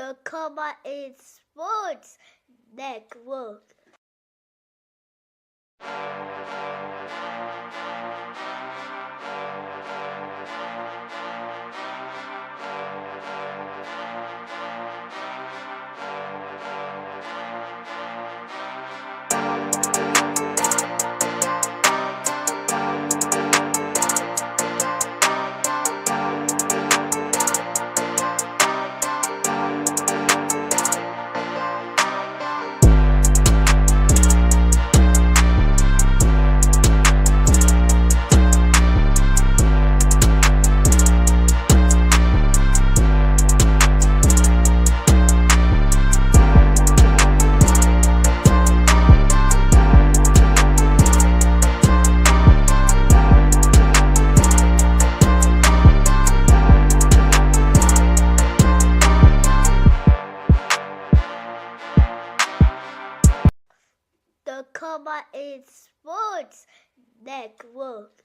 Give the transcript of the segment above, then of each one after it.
The Comma in Sports Network. The Comma in Sports Network.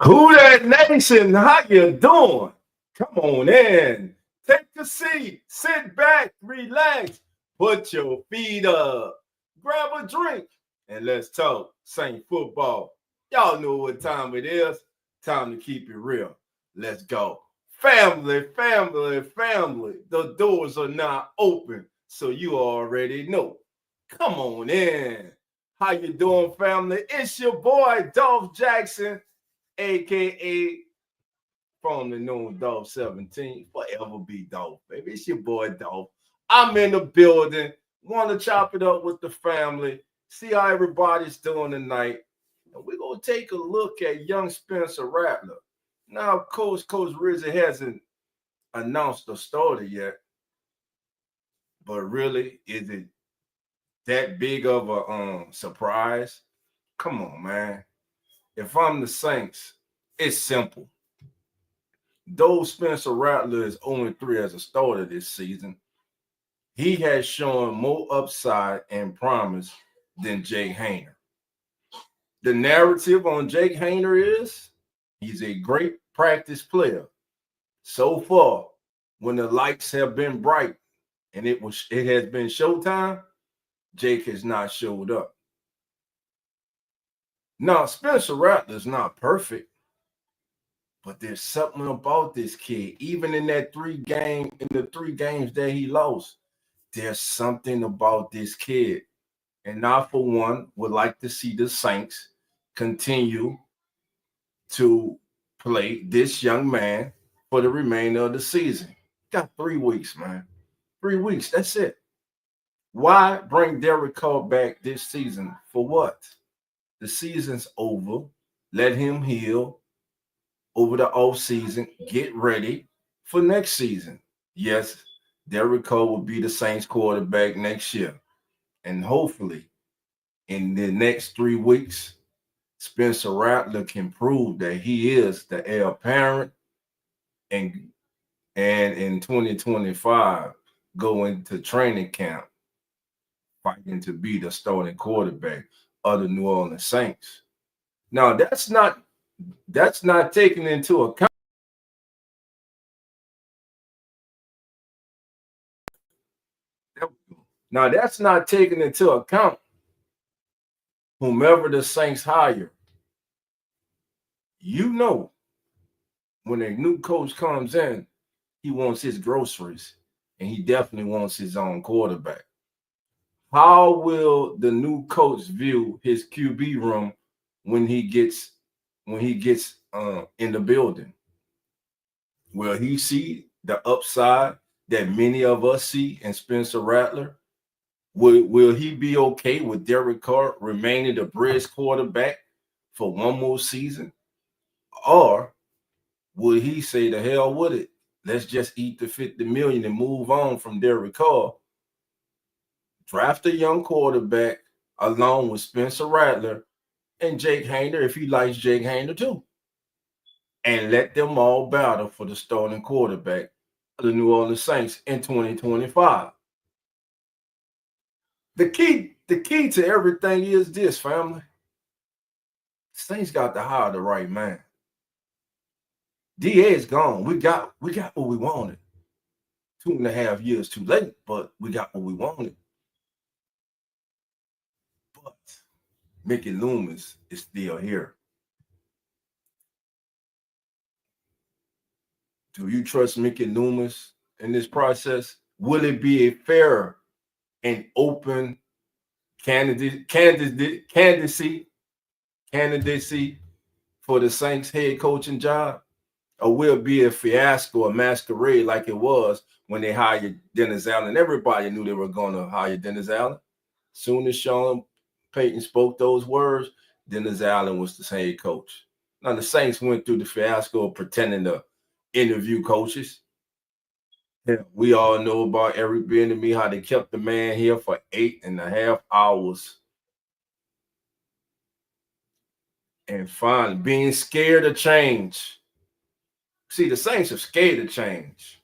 Who that nation? How you doing? Come on in. Take a seat. Sit back, relax, put your feet up, grab a drink, and let's talk Saint football. Y'all know what time it is. Time to keep it real. Let's go. Family, family, family. The doors are now open, so you already know. Come on in. How you doing, family? It's your boy, Dolph Jackson, aka formerly known Dolph 17, forever be Dolph, baby. It's your boy Dolph. I'm in the building. Want to chop it up with the family, see how everybody's doing tonight. And we're gonna take a look at young Spencer Rattler. Now, of course, Coach Rizzi hasn't announced the starter yet, but really, is it that big of a surprise? Come on, man. If I'm the Saints, it's simple. Though Spencer Rattler is 0-3 as a starter this season, he has shown more upside and promise than Jake Haener. The narrative on Jake Haener is he's a great practice player. So far, when the lights have been bright and it has been showtime, Jake has not showed up. Now, Spencer Rattler is not perfect, but there's something about this kid. Even in the 3 games that he lost, there's something about this kid. And I, for one, would like to see the Saints continue to play this young man for the remainder of the season. Got 3 weeks, man. 3 weeks, that's it. Why bring Derek Carr back this season? For what? The season's over. Let him heal over the off season. Get ready for next season. Yes, Derek Carr will be the Saints quarterback next year. And hopefully, in the next 3 weeks, Spencer Rattler can prove that he is the heir apparent, and in 2025 go into training camp fighting to be the starting quarterback of the New Orleans Saints. Now that's not taken into account. Now that's not taken into account whomever the Saints hire. You know, when a new coach comes in, he wants his groceries, and he definitely wants his own quarterback. How will the new coach view his QB room when he gets in the building? Will he see the upside that many of us see in Spencer Rattler? Will he be okay with Derek Carr remaining the bridge quarterback for one more season? Or will he say the hell with it? Let's just eat the $50 million and move on from Derek Carr. Draft a young quarterback along with Spencer Rattler and Jake Haener, if he likes Jake Haener too. And let them all battle for the starting quarterback of the New Orleans Saints in 2025. The key to everything is this, family. Saints got to hire the right man. DA is gone. We got what we wanted. 2.5 years too late, but we got what we wanted. But Mickey Loomis is still here. Do you trust Mickey Loomis in this process? Will it be a fair and open candidacy for the Saints head coaching job? Or will it be a fiasco, a masquerade like it was when they hired Dennis Allen? Everybody knew they were going to hire Dennis Allen. Soon as Sean Payton spoke those words, Dennis Allen was the head coach. Now, the Saints went through the fiasco of pretending to interview coaches. Yeah, we all know about Eric Bieniemy, how they kept the man here for 8.5 hours. And finally, being scared of change. See, the Saints are scared of change,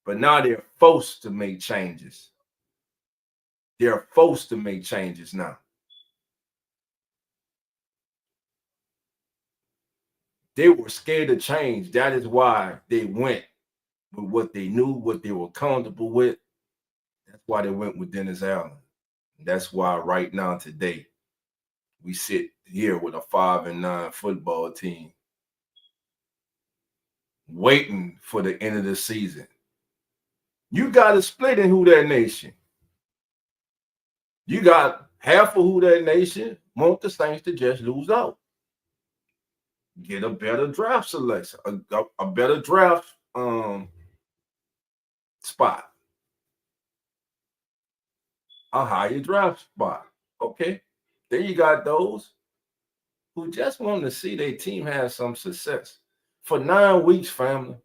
but now they're forced to make changes. They're forced to make changes now. They were scared of change. That is why they went with what they knew, what they were comfortable with. That's why they went with Dennis Allen. That's why right now, today, we sit here with a 5-9 football team waiting for the end of the season. You got to split in Who That Nation. You got half of Who That Nation want the Saints to just lose out. Get a better draft selection, a better draft spot, a higher draft spot. Okay. Then you got those who just want to see their team have some success. For 9 weeks, family,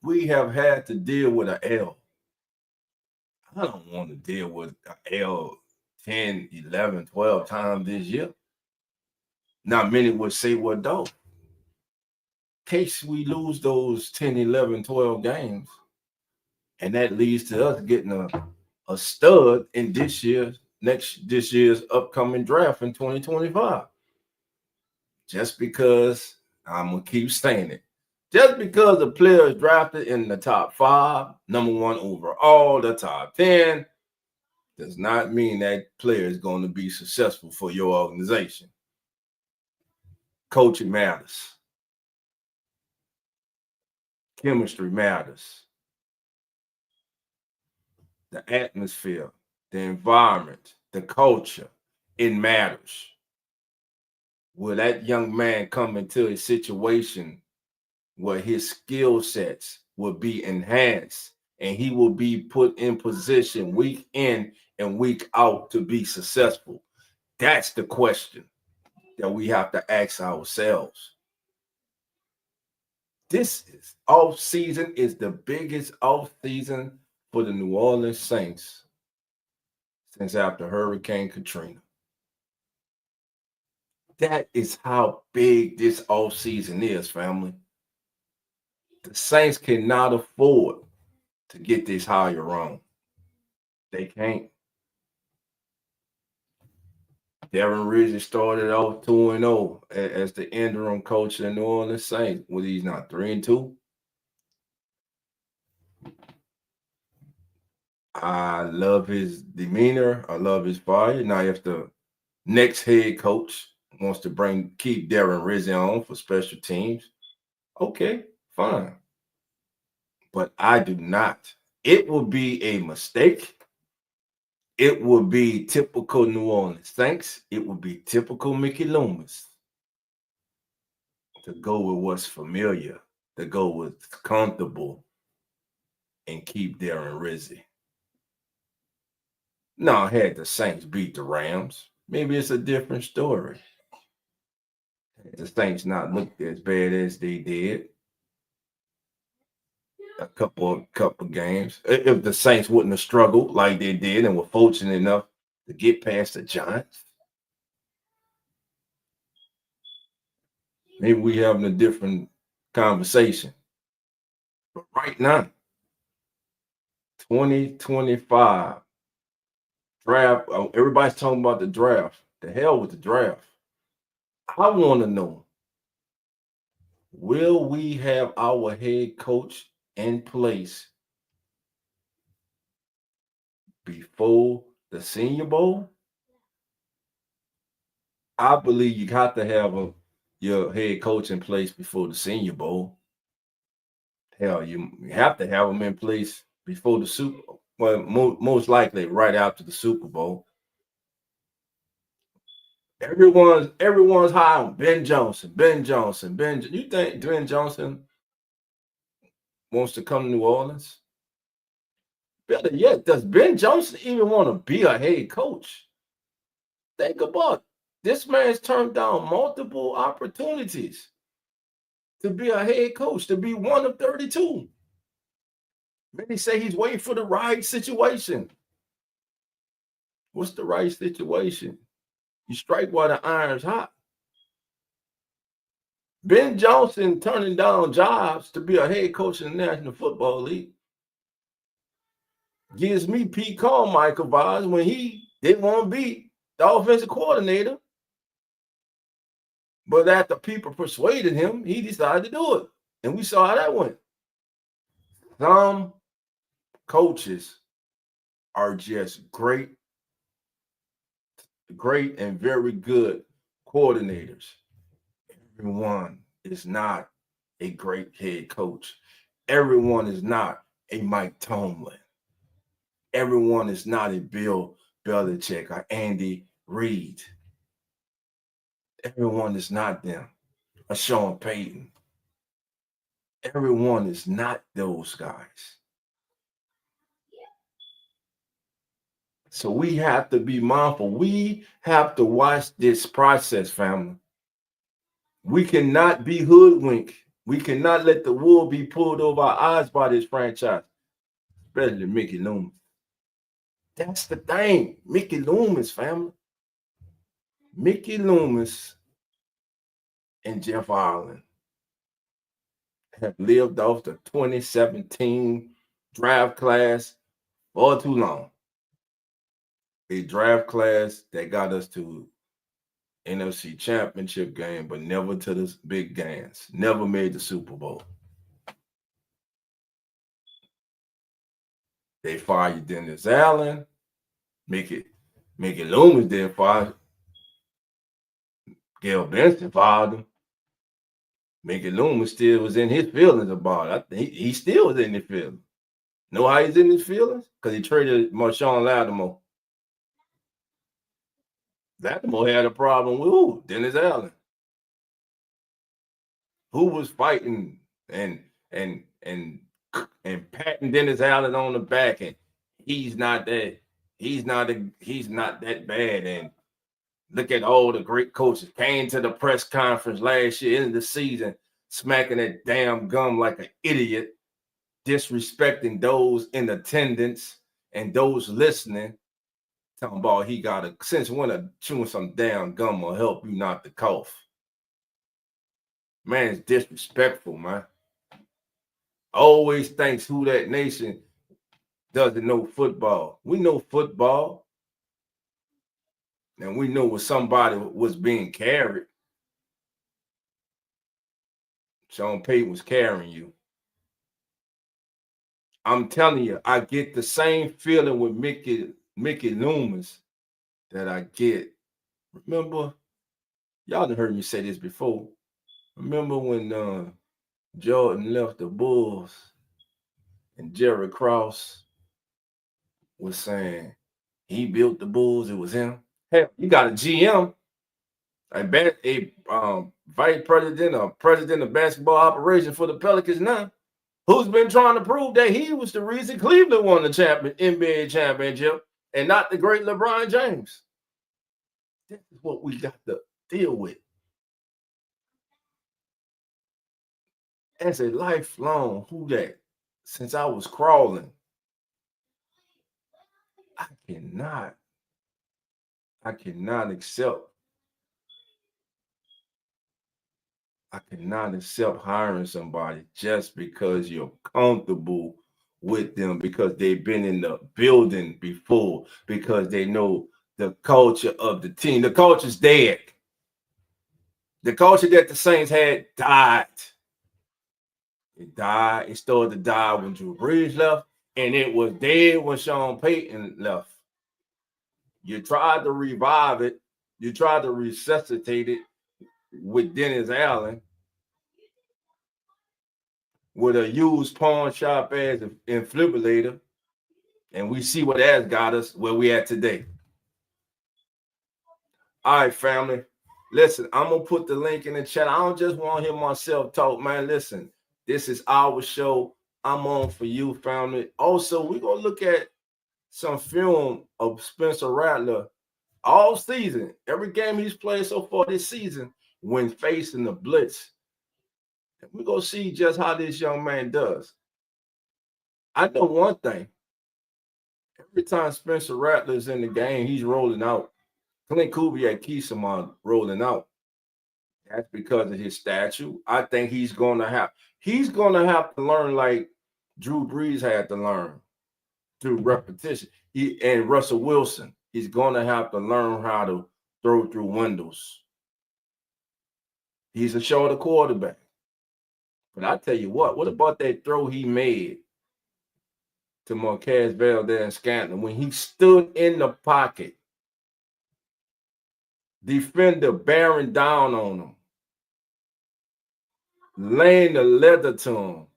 we have had to deal with an L. I don't want to deal with an L 10, 11, 12 times this year. Now, many would say, well, Dolph, in case we lose those 10, 11, 12 games, and that leads to us getting a stud in this year's upcoming draft in 2025. Just because I'm gonna keep saying it. Just because a player is drafted in the top 5, number 1 overall, the top 10, does not mean that player is going to be successful for your organization. Coaching matters. Chemistry matters. The atmosphere, the environment, the culture, it matters. Will that young man come into a situation where his skill sets will be enhanced and he will be put in position week in and week out to be successful? That's the question that we have to ask ourselves. This off season is the biggest off season for the New Orleans Saints since after Hurricane Katrina. That is how big this off season is, family. The Saints cannot afford to get this hire wrong. They can't. Darren Ridgey started off 2-0 as the interim coach of the New Orleans Saints. Well, he's not 3-2. I love his demeanor. I love his fire. Now, if the next head coach wants to keep Darren Ridgey on for special teams, okay, fine. But I do not. It will be a mistake. It will be typical New Orleans Saints. It will be typical Mickey Loomis to go with what's familiar, to go with comfortable, and keep Darren Rizzi. Now, had the Saints beat the Rams, maybe it's a different story. Had the Saints not looked as bad as they did a couple games, if the Saints wouldn't have struggled like they did and were fortunate enough to get past the Giants, maybe we having a different conversation. But right now, 2025 draft, everybody's talking about the draft. The hell with the draft. I want to know, will we have our head coach in place before the Senior Bowl? I believe you got to have your head coach in place before the Senior Bowl. Hell, you have to have them in place before the Super Bowl. Well, most likely right after the Super Bowl. Everyone's high on Ben Johnson. You think Ben Johnson wants to come to New Orleans? Better yet, does Ben Johnson even want to be a head coach? Think about it. This man's turned down multiple opportunities to be a head coach, to be one of 32. Many say he's waiting for the right situation. What's the right situation? You strike while the iron's hot. Ben Johnson turning down jobs to be a head coach in the National Football League gives me Pete Carmichael vibes when he didn't want to be the offensive coordinator. But after people persuaded him, he decided to do it. And we saw how that went. Some coaches are just great and very good coordinators. Everyone is not a great head coach. Everyone is not a Mike Tomlin. Everyone is not a Bill Belichick or Andy Reid. Everyone is not them. Or Sean Payton. Everyone is not those guys. So we have to be mindful. We have to watch this process, family. We cannot be hoodwinked. We cannot let the wool be pulled over our eyes by this franchise, especially Mickey Loomis. That's the thing. Mickey Loomis, family. Mickey Loomis and Jeff Ireland have lived off the 2017 draft class for too long. A draft class that got us to NFC Championship game, but never to the big games. Never made the Super Bowl. They fired Dennis Allen. Mickey Loomis didn't fire. Gail Benson fired him. Mickey Loomis still was in his feelings about it. I think he still was in his feelings. Know how he's in his feelings? Because he traded Marshawn Lattimore. Lattimore had a problem with who? Dennis Allen. Who was fighting and patting Dennis Allen on the back, and he's not that bad. And look at all the great coaches came to the press conference last year in the season, smacking that damn gum like an idiot, disrespecting those in attendance and those listening. Talking about he got a since when chewing some damn gum will help you not to cough. Man, it's disrespectful, man. Always thinks who that nation doesn't know football. We know football. And we know when somebody was being carried. Sean Payton was carrying you. I'm telling you, I get the same feeling with Mickey Loomis that I get. Remember, y'all done heard me say this before. Remember when Jordan left the Bulls and Jerry Krause was saying he built the Bulls, it was him. Hell, you got a GM, a vice president or president of basketball operations for the Pelicans now, who's been trying to prove that he was the reason Cleveland won the NBA championship and not the great LeBron James. This is what we got to deal with. As a lifelong who that, since I was crawling, I cannot accept hiring somebody just because you're comfortable with them, because they've been in the building before, because they know the culture of the team. The culture's dead. The culture that the Saints had died. It died. It started to die when Drew Brees left, and it was dead when Sean Payton left. You tried to revive it. You tried to resuscitate it with Dennis Allen, with a used pawn shop as an defibrillator, and we see what that's got us where we at today. All right, family. Listen, I'm gonna put the link in the chat. I don't just want to hear myself talk, man. Listen, this is our show. I'm on for you, family. Also, we're gonna look at some film of Spencer Rattler all season. Every game he's played so far this season when facing the blitz. We're gonna see just how this young man does. I know one thing. Every time Spencer Rattler's in the game, he's rolling out. Clint Kubiak keeps him on rolling out. That's because of his stature. I think he's gonna have to learn like Drew Brees had to learn through repetition. And Russell Wilson, he's gonna have to learn how to throw through windows. He's a shorter quarterback. But I tell you what about that throw he made to Marquez Valdez-Scantling when he stood in the pocket? Defender bearing down on him, laying the leather to him,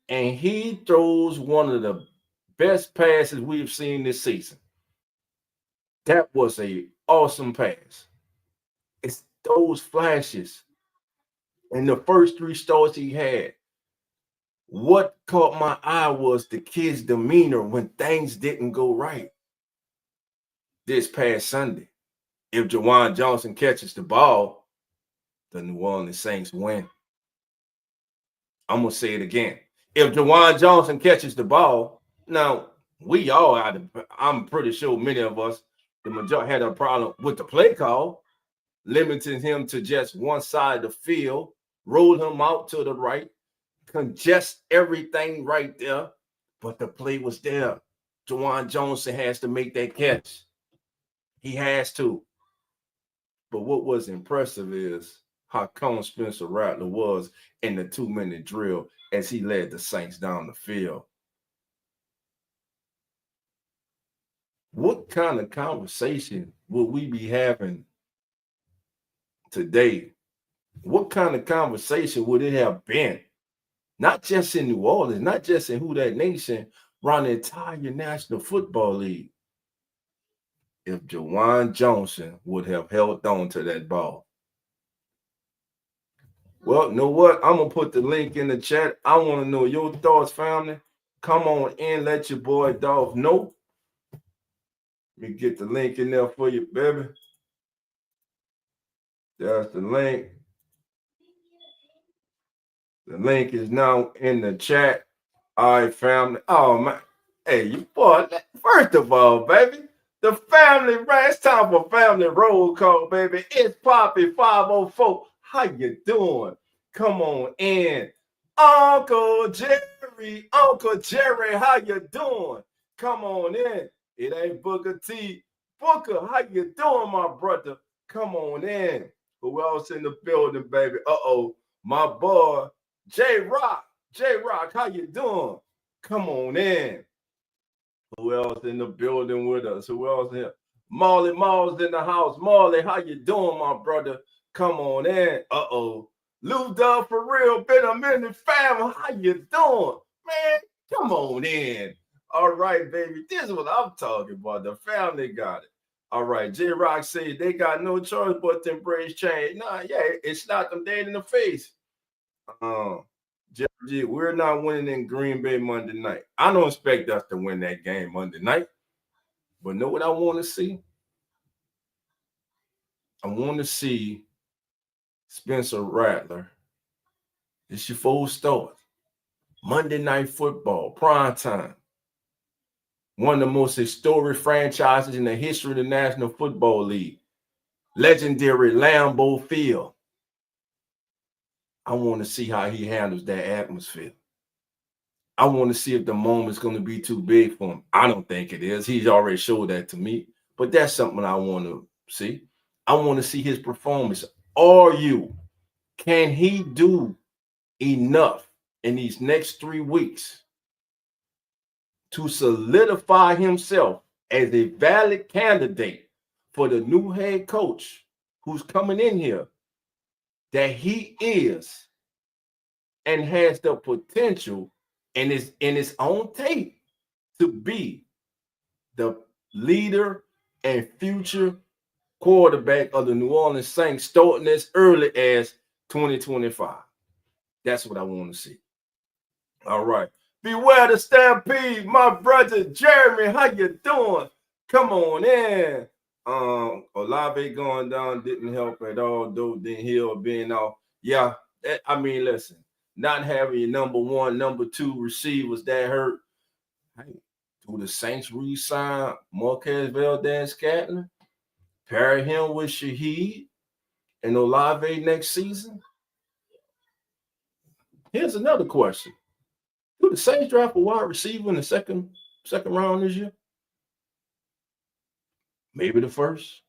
and he throws one of the best passes we've seen this season. That was an awesome pass. It's those flashes. And the first 3 starts he had, what caught my eye was the kid's demeanor when things didn't go right this past Sunday. If Juwan Johnson catches the ball, the New Orleans Saints win. I'm going to say it again. If Juwan Johnson catches the ball, now we all I'm pretty sure many of us, the majority had a problem with the play call, limiting him to just one side of the field, roll him out to the right, congest everything right there. But the play was there. Juwan Johnson has to make that catch. He has to. But what was impressive is how calm Spencer Rattler was in the 2-minute drill as he led the Saints down the field. What kind of conversation would we be having today? What kind of conversation would it have been? Not just in New Orleans, not just in Who That Nation, around the entire National Football League, if Juwan Johnson would have held on to that ball. Well, you know what? I'm going to put the link in the chat. I want to know your thoughts, family. Come on in, let your boy Dolph know. Let me get the link in there for you, baby. There's the link. The link is now in the chat. All right, family. Oh, man. Hey, you boy, first of all, baby, the family, right? It's time for family roll call, baby. It's Poppy 504. How you doing? Come on in. Uncle Jerry, how you doing? Come on in. It ain't Booker T. Booker, how you doing, my brother? Come on in. Who else in the building, baby? Uh-oh, my boy, J-Rock. J-Rock, how you doing? Come on in. Who else in the building with us? Who else here? Marley Mall's in the house. Marley, how you doing, my brother? Come on in. Uh-oh. Lou Dub for real, been a minute, fam. How you doing? Man, come on in. All right, baby. This is what I'm talking about. The family got it. All right. J-Rock said they got no choice but to embrace change. Nah, yeah, it slapped them dead in the face. We're not winning in Green Bay Monday night. I don't expect us to win that game Monday night. But know what I want to see? I want to see Spencer Rattler. It's your full start. Monday Night Football, prime time. One of the most historic franchises in the history of the National Football League. Legendary Lambeau Field. I want to see how he handles that atmosphere. I want to see if the moment's going to be too big for him. I don't think it is. He's already showed that to me. But that's something I want to see. I want to see his performance Are you? Can he do enough in these next 3 weeks to solidify himself as a valid candidate for the new head coach who's coming in here, that he is and has the potential and is in his own tape to be the leader and future quarterback of the New Orleans Saints starting as early as 2025? That's what I want to see. All right. Beware the stampede, my brother Jeremy. How you doing? Come on in. Olave going down didn't help at all, though. Then Hill being off. Yeah, I mean, listen, not having your number one, number two receivers that hurt. Hey, do the Saints re-sign Marquez Valdez-Scantling? Pair him with Shaheed and Olave next season? Here's another question. Do the Saints draft a wide receiver in the second round this year? Maybe the first.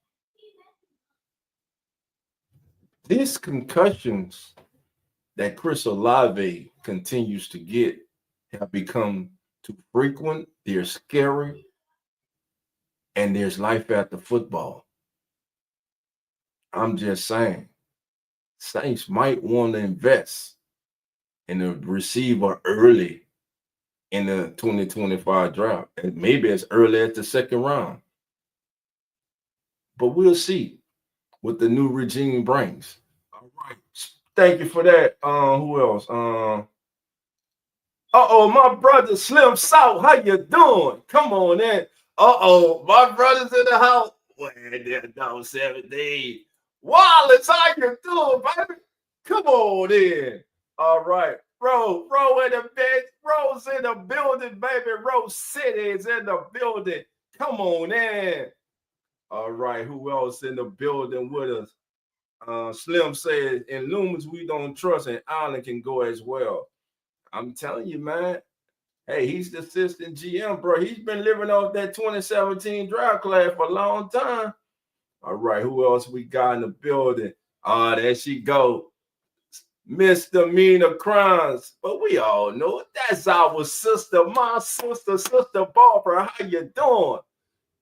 These concussions that Chris Olave continues to get have become too frequent. They're scary, and there's life after football. I'm just saying, Saints might want to invest in a receiver early in the 2025 draft, and maybe as early as the second round. But we'll see what the new regime brings. All right. Thank you for that. Who else? My brother Slim South, how you doing? Come on in. My brother's in the house. Well, they're down 17. Wallace, how you doing, baby? Come on in. All right. Bro in the bed. Bro's in the building, baby. Rose City is in the building. Come on in. All right. Who else in the building with us? Slim says, in Loomis, we don't trust, and Allen can go as well. I'm telling you, man. Hey, he's the assistant GM, bro. He's been living off that 2017 draft class for a long time. All right, who else we got in the building? There she go. Misdemeanor crimes. But we all know it. That's our sister, my sister, Sister Barbara. How you doing?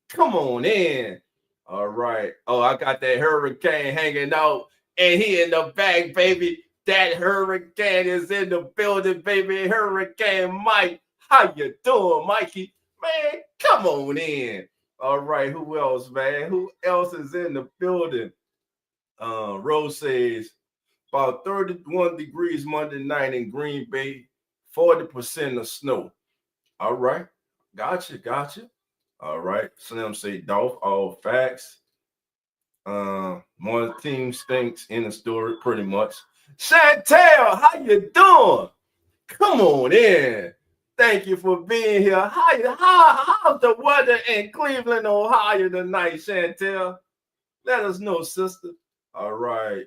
Come on in. All right. Oh, I got that hurricane hanging out, and he in the back, baby. That hurricane is in the building, baby. Hurricane Mike. How you doing, Mikey? Man, come on in. All right. Who else, man? Who else is in the building? Rose says about 31 degrees Monday night in Green Bay, 40% of snow. All right. Gotcha. All right. Slim say Dolph, all facts. One team stinks in the story, pretty much. Chantel, how you doing? Come on in. Thank you for being here. How's the weather in Cleveland, Ohio tonight, Chantel? Let us know, sister. All right.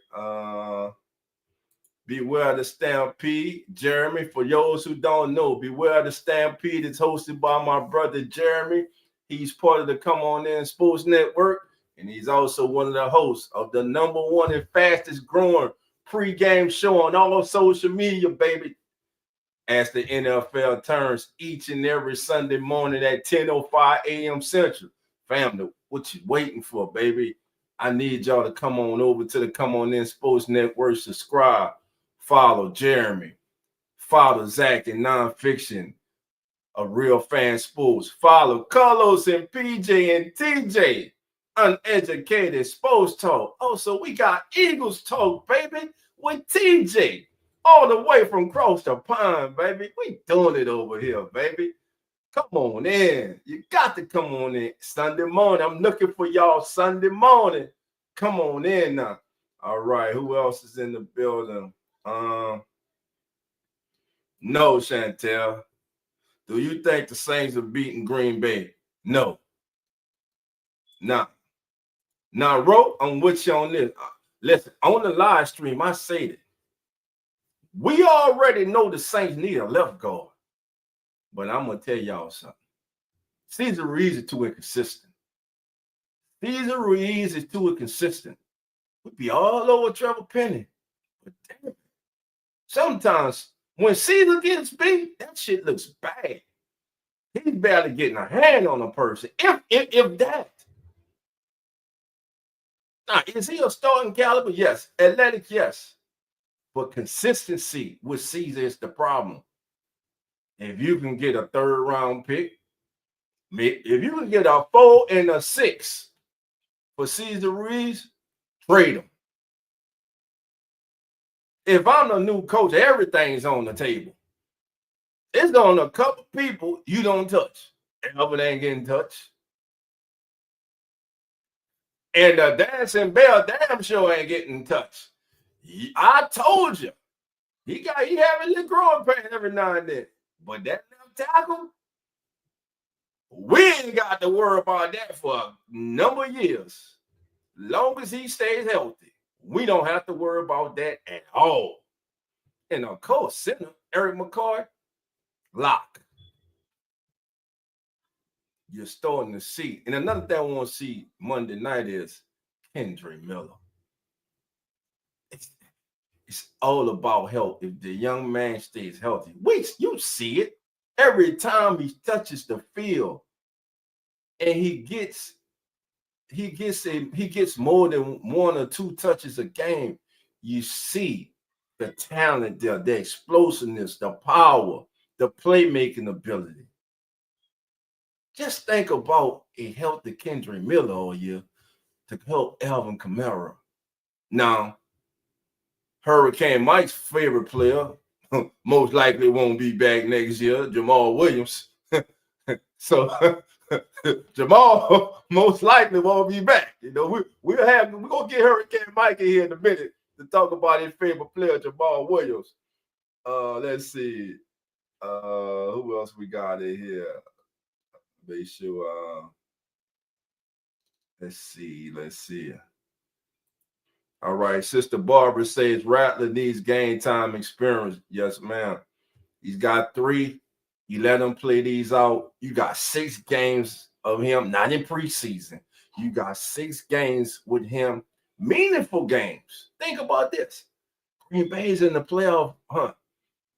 Beware the Stampede. Jeremy, for those who don't know, Beware the Stampede is hosted by my brother Jeremy. He's part of the Come On In Sports Network, and he's also one of the hosts of the number one and fastest growing pregame show on all social media, baby, as the NFL turns each and every Sunday morning at 10:05 a.m. Central. Family, what you waiting for, baby? I need y'all to come on over to the Come On In Sports Network, subscribe, follow Jeremy, follow Zach in Nonfiction, a real fan sports. Follow Carlos and PJ and TJ, Uneducated Sports Talk. Also, we got Eagles Talk, baby, with TJ, all the way from across the pond, baby. We doing it over here, baby. Come on in. You got to come on in Sunday morning. I'm looking for y'all Sunday morning. Come on in now. All right. Who else is in the building? No, Chantel. Do you think the Saints are beating Green Bay? No. Nah. Now, Ro, I'm with you on this. Listen, on the live stream, I say that we already know the Saints need a left guard. But I'm going to tell y'all something. Caesar Reeves is too inconsistent. Caesar Reeves is too inconsistent. We'd be all over Trevor Penny. But damn, sometimes when Caesar gets beat, that shit looks bad. He's barely getting a hand on a person, if that. Now, is he a starting caliber? Yes. Athletic, yes. But consistency with Caesar is the problem. If you can get a third round pick, if you can get a 4 and a 6 for Caesar Ruiz, trade him. If I'm the new coach, everything's on the table. It's on a couple people you don't touch. Elvin ain't getting touched. And the dancing bell damn sure ain't getting touched. I told you. He having the growing pain every now and then. But that left tackle, we ain't got to worry about that for a number of years. Long as he stays healthy, we don't have to worry about that at all. And of course, center, Eric McCoy, lock. You're starting to see. And another thing I want to see Monday night is Kendre Miller. It's all about health. If the young man stays healthy, you see it every time he touches the field, and he gets more than 1 or 2 touches a game. You see the talent there, the explosiveness, the power, the playmaking ability. Just think about a healthy Kendre Miller all year to help Alvin Kamara. Now, Hurricane Mike's favorite player most likely won't be back next year, Jamal Williams. So Jamal most likely won't be back. You know, we're gonna get Hurricane Mike in here in a minute to talk about his favorite player, Jamal Williams. Let's see. Who else we got in here? Make sure. Let's see. All right, Sister Barbara says Rattler needs game time experience. Yes, ma'am. He's got 3. You let him play these out. You got 6 games of him, not in preseason. You got 6 games with him, meaningful games. Think about this. Green Bay's in the playoff hunt.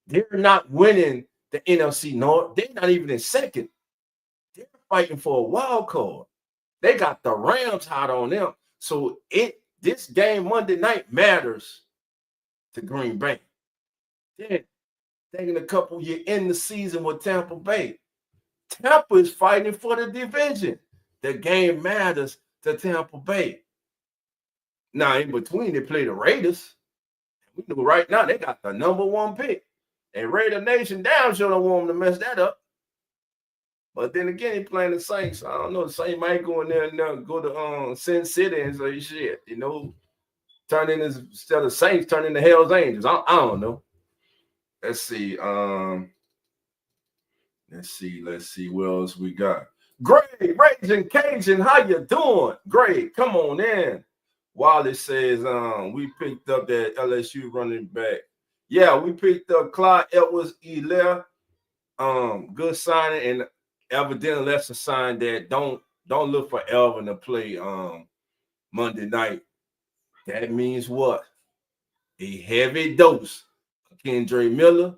They're not winning the NFC North. They're not even in second. They're fighting for a wild card. They got the Rams hot on them. So this game Monday night matters to Green Bay. Then, thinking a couple years in the season with Tampa Bay. Tampa is fighting for the division. The game matters to Tampa Bay. Now, in between, they play the Raiders. We know right now they got the number 1 pick. And Raider Nation down sure don't want them to mess that up. But then again, he playing the Saints. I don't know. The Saints might go in there and go to Sin City and say shit. You know, instead of Saints, turn into Hell's Angels. I don't know. Let's see. Let's see. What else we got? Greg, Raging Cajun, how you doing? Greg, come on in. Wally says, we picked up that LSU running back. Yeah, we picked up Clyde Edwards-Helaire. Good signing, and evidently that's a sign that don't look for Elvin to play Monday night. That means what? A heavy dose of Kendre Miller,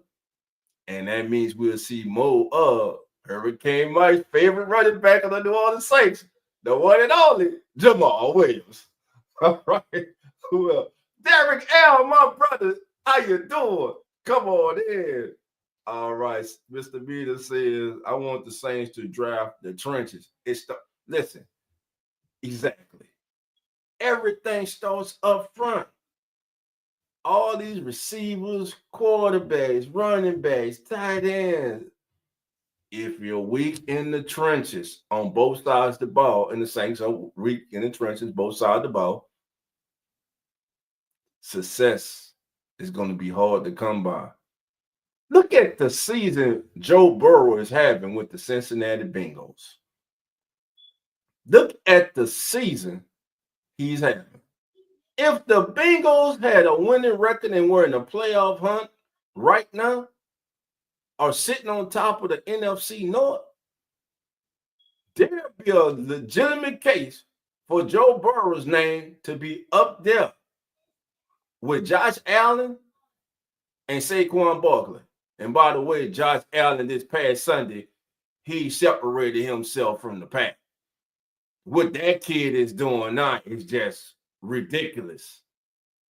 and that means we'll see more of Hurricane Mike's favorite running back of the New Orleans Saints, the one and only Jamal Williams. All right. Who else? Derek L., my brother, how you doing? Come on in. All right. Mr. Meter says, I want the Saints to draft the trenches. Listen, exactly. Everything starts up front. All these receivers, quarterbacks, running backs, tight ends. If you're weak in the trenches on both sides of the ball, and the Saints are weak in the trenches, both sides of the ball, success is going to be hard to come by. Look at the season Joe Burrow is having with the Cincinnati Bengals. Look at the season he's having. If the Bengals had a winning record and were in a playoff hunt right now, or sitting on top of the NFC North, there'd be a legitimate case for Joe Burrow's name to be up there with Josh Allen and Saquon Barkley. And by the way, Josh Allen this past Sunday, he separated himself from the pack. What that kid is doing now is just ridiculous.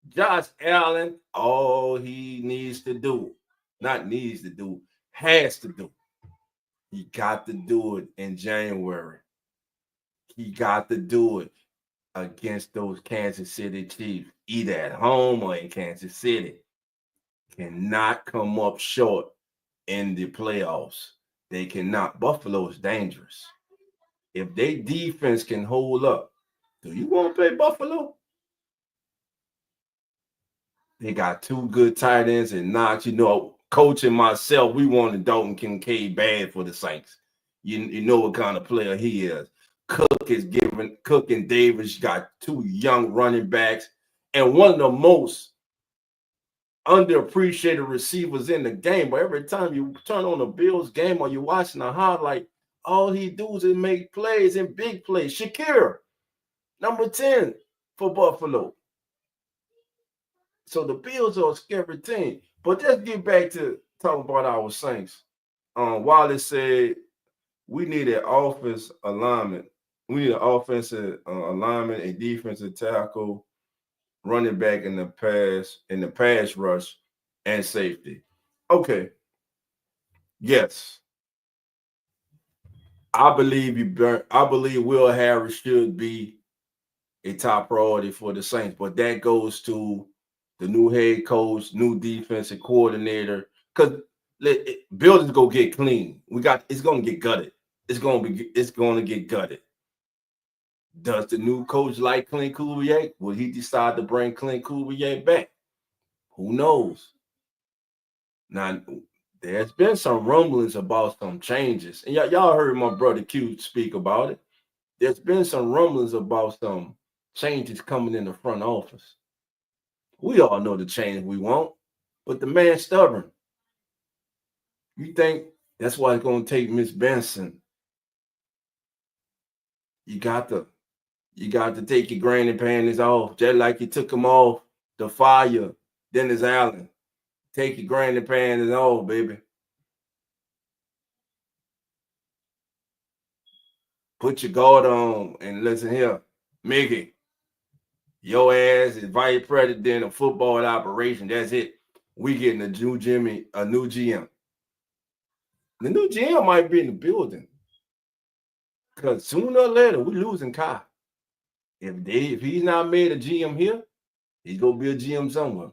Josh Allen, all he needs to do, not needs to do, has to do. He got to do it in January. He got to do it against those Kansas City Chiefs, either at home or in Kansas City. Cannot come up short in the playoffs. They cannot. Buffalo is dangerous. If their defense can hold up, do you want to play Buffalo? They got two good tight ends and Knox. You know, coach and myself, we wanted Dalton Kincaid bad for the Saints. You know what kind of player he is. Cook and Davis got two young running backs and one of the most underappreciated receivers in the game. But every time you turn on the Bills game or you're watching a highlight, all he does is make plays and big plays. Shakir, number 10 for Buffalo. So the Bills are a scary team. But let's get back to talking about our Saints. Wallace said we need an offense alignment. We need an offensive alignment, a defensive tackle, running back in the pass rush, and safety. Okay. Yes. I believe Will Harris should be a top priority for the Saints, but that goes to the new head coach, new defensive coordinator. Because buildings go get clean. It's gonna get gutted. It's gonna get gutted. Does the new coach like Clint Kubiak? Will he decide to bring Clint Kubiak back? Who knows? Now, there's been some rumblings about some changes. And y'all heard my brother Q speak about it. There's been some rumblings about some changes coming in the front office. We all know the change we want, but the man's stubborn. You think that's why it's going to take Miss Benson? You got to take your granny panties off, just like you took them off the fire. Dennis Allen, take your granny panties off, baby. Put your guard on and listen here, Mickey. Your ass is vice president of football operation. That's it. We getting a new GM. The new GM might be in the building. Because sooner or later, we losing Kai. If he's not made a GM here, he's gonna be a GM somewhere.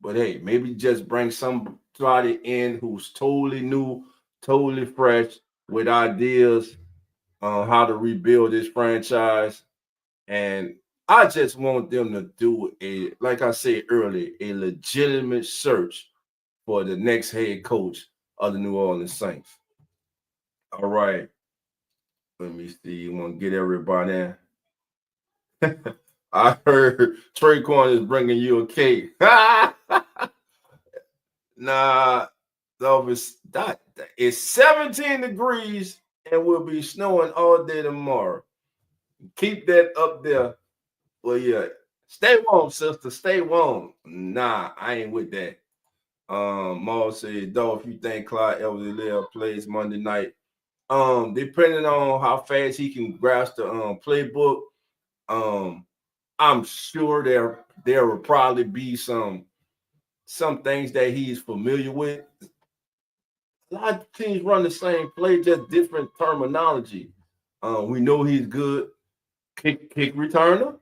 But hey, maybe just bring somebody in who's totally new, totally fresh, with ideas on how to rebuild this franchise. And I just want them to do like I said earlier, a legitimate search for the next head coach of the New Orleans Saints. All right. Let me see. You want to get everybody in? I heard Traquan is bringing you a cake. Nah, it's 17 degrees and will be snowing all day tomorrow. Keep that up there. Well, yeah. Stay warm, sister. Stay warm. Nah, I ain't with that. Maul said, Dolph, you think Clyde Edwards-Helaire plays Monday night? Depending on how fast he can grasp the playbook, I'm sure there will probably be some things that he's familiar with. A lot of teams run the same play, just different terminology. We know he's good kick returner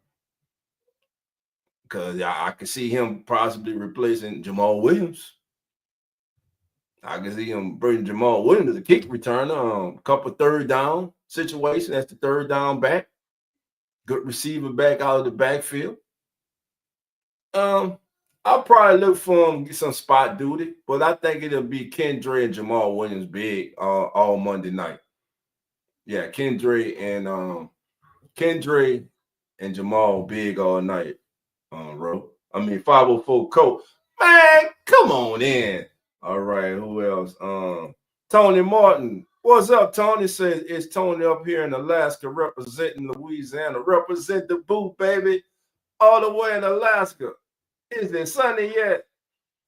because I can see him possibly replacing Jamal Williams. I can see him bringing Jamal Williams as a kick returner. A couple third down situation. That's the third down back. Good receiver back out of the backfield. I'll probably look for him get some spot duty, but I think it'll be Kendra and Jamal Williams big all Monday night. Yeah, Kendra and Jamal big all night. Bro. 504 Coach. Man, come on in. All right, who else? Tony Martin. What's up, Tony? Says it's Tony up here in Alaska representing Louisiana. Represent the booth, baby. all the way in Alaska. Is it sunny yet?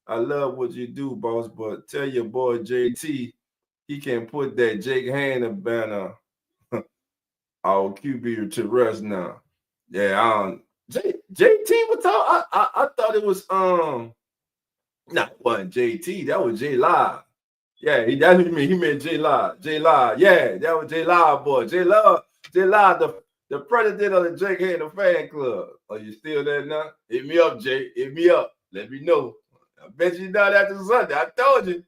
I love what you do, boss, but tell your boy JT he can put that Jake Hanna banner our QB to rest now. Yeah, JT was talking. I thought it was no, it wasn't JT. That was J Live. Yeah, that's what he meant. He meant J Live. J Live. Yeah, that was J Live boy. J Live, the president of the Jake Hanna fan club. Are you still there now? Hit me up, Jay. Hit me up. Let me know. I bet you not after Sunday. I told you.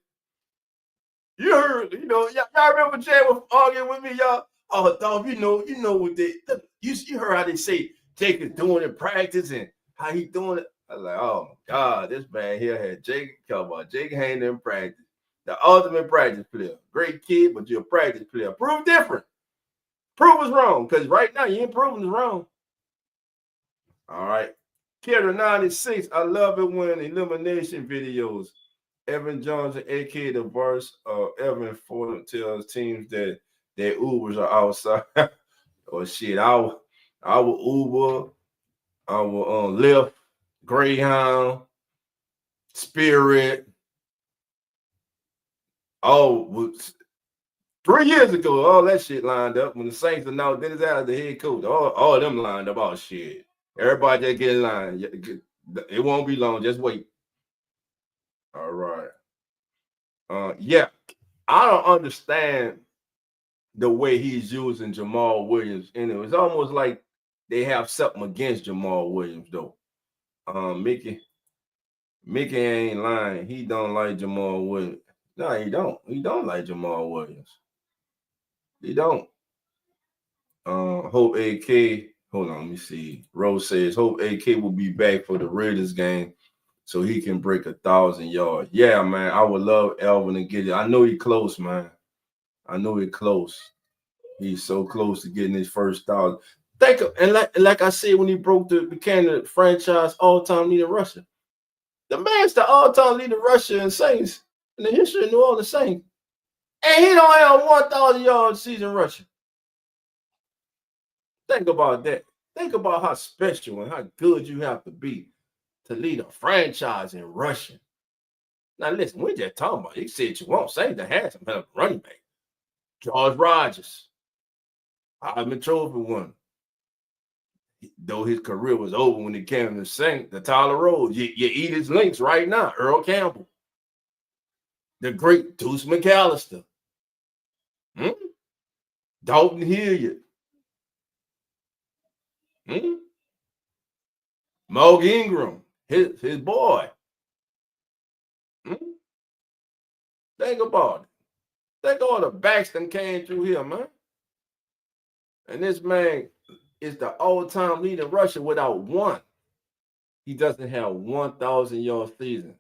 You heard, y'all remember Jay was arguing with me, y'all? Oh, Dolph, you know what you heard how they say Jake is doing in practice and how he doing it. I was like, oh my God, this man here had Jake come about Jake Haynes in practice. The ultimate practice player. Great kid, but you're a practice player. Prove different. Prove us wrong. Because right now you ain't proving us wrong. All right. Kira 96. I love it when elimination videos. Evan Johnson, aka the verse Evan Ford tells teams that their Ubers are outside. Or shit, our Uber, our Lyft, Greyhound, Spirit. Oh, 3 years ago, all that shit lined up when the Saints announced Dennis Allen the head coach. All of them lined up. Oh shit! Everybody just get in line. It won't be long. Just wait. All right. Yeah, I don't understand the way he's using Jamal Williams. And it was almost like they have something against Jamal Williams, though. Mickey ain't lying. He don't like Jamal Williams. No, he don't. He don't like Jamal Williams. He don't. Hope AK. Hold on, let me see. Rose says Hope AK will be back for the Raiders game so he can break 1,000 yards. Yeah, man. I would love Elvin to get it. I know he's close, man. I know he's close. He's so close to getting his first 1,000. Think of, and like I said when he became the franchise all-time leading rusher. The man's the all-time leading rusher in Saints in the history of New Orleans Saints. And he don't have 1,000 yard season rushing. Think about that. Think about how special and how good you have to be to lead a franchise in rushing. Now listen, we're just talking about. He said you won't say the had some kind of running back. George Rogers, Heisman Trophy winner. Though his career was over when he came to Saint, the Tyler Rose. You eat his links right now. Earl Campbell, the great Deuce McAllister, Dalton Hilliard, Mark Ingram, his boy. Think about it. Think all the backs that came through here, man. And this man is the all-time leading rusher without one. He doesn't have 1,000 yard season.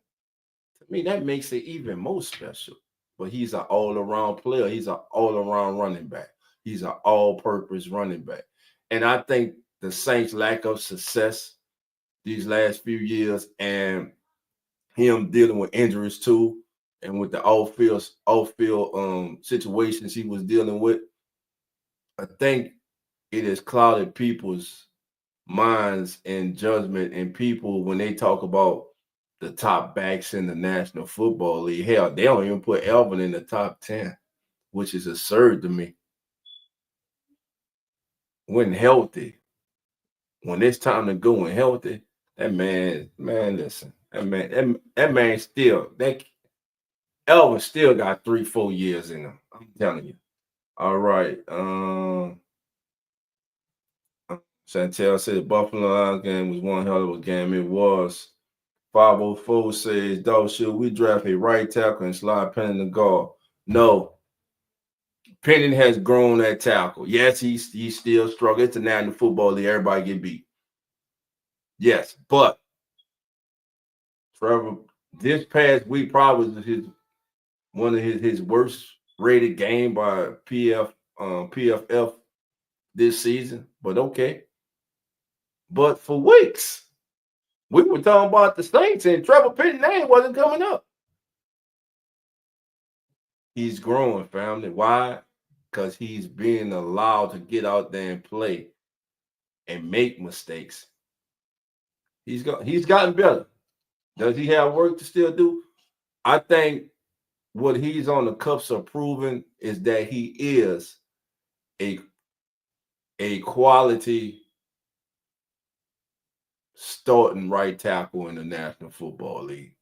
To me, that makes it even more special. But he's an all-around player. He's an all-around running back. He's an all-purpose running back. And I think the Saints' lack of success these last few years and him dealing with injuries too, and with the off-field situations he was dealing with, I think it has clouded people's minds and judgment, and people when they talk about the top backs in the National Football League, hell, they don't even put Elvin in the top 10, which is absurd to me. When healthy, when it's time to go and healthy, that man, listen, that man still, Elvin still got 3-4 years in him. I'm telling you. All right. Chantel said Buffalo Lions game was one hell of a game. It was. 504 says, Dolph, should we draft a right tackle and slide Penning the guard? No. Penning has grown at tackle. Yes, he's still struggling. It's a National Football League. Everybody get beat. Yes, but Trevor, this past week probably was one of his worst rated game by PFF this season. But okay. But for weeks, we were talking about the Saints and Trevor Penning name wasn't coming up. He's growing, family. Why? Because he's being allowed to get out there and play and make mistakes He's gotten better. Does he have work to still do? I think what he's on the cups of proving is that he is a quality starting right tackle in the National Football League.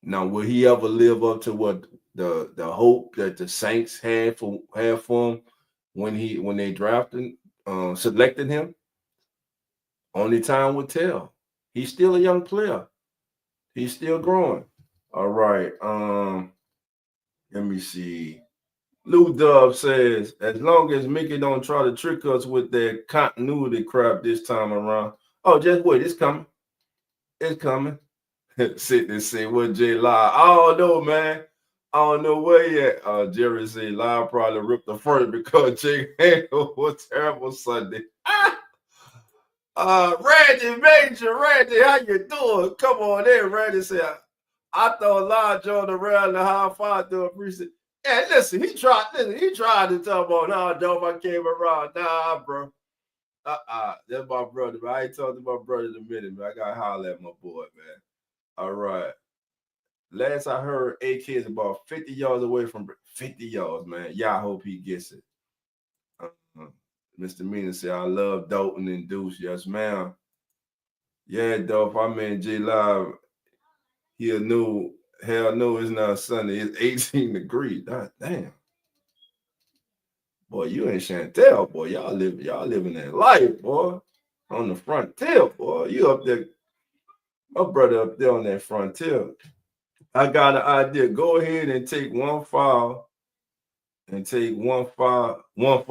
Now, will he ever live up to what the hope that the Saints had for him when they drafted selected him? Only time will tell. He's still a young player. He's still growing. All right. Let me see. Lou Dub says, as long as Mickey don't try to trick us with that continuity crap this time around. Oh, just wait, it's coming. It's coming. Sit and say what Jay Live. I don't know, man. I don't know where yet. Jerry said Live probably ripped the first because Jay Handle was terrible Sunday. Randy Major, Randy, how you doing? Come on in, Randy said. I thought Live joined around the high five to appreciate. Yeah, listen, he tried to talk about Dolph, I came around. Nah, bro. That's my brother, man. I ain't talked to my brother in a minute, man. I gotta holler at my boy, man. All right. Last I heard, AK is about 50 yards away from 50 yards, man. Yeah, I hope he gets it. Mr. Meena said, I love Dalton and Deuce. Yes, ma'am. Yeah, Dolph, I mean, J Live, hell no, it's not Sunday. It's 18 degrees. God damn. Boy, you ain't Chantel, boy. Y'all living that life, boy. On the frontier, boy. You up there. My brother up there on that frontier. I got an idea. Go ahead and take one foul and take one for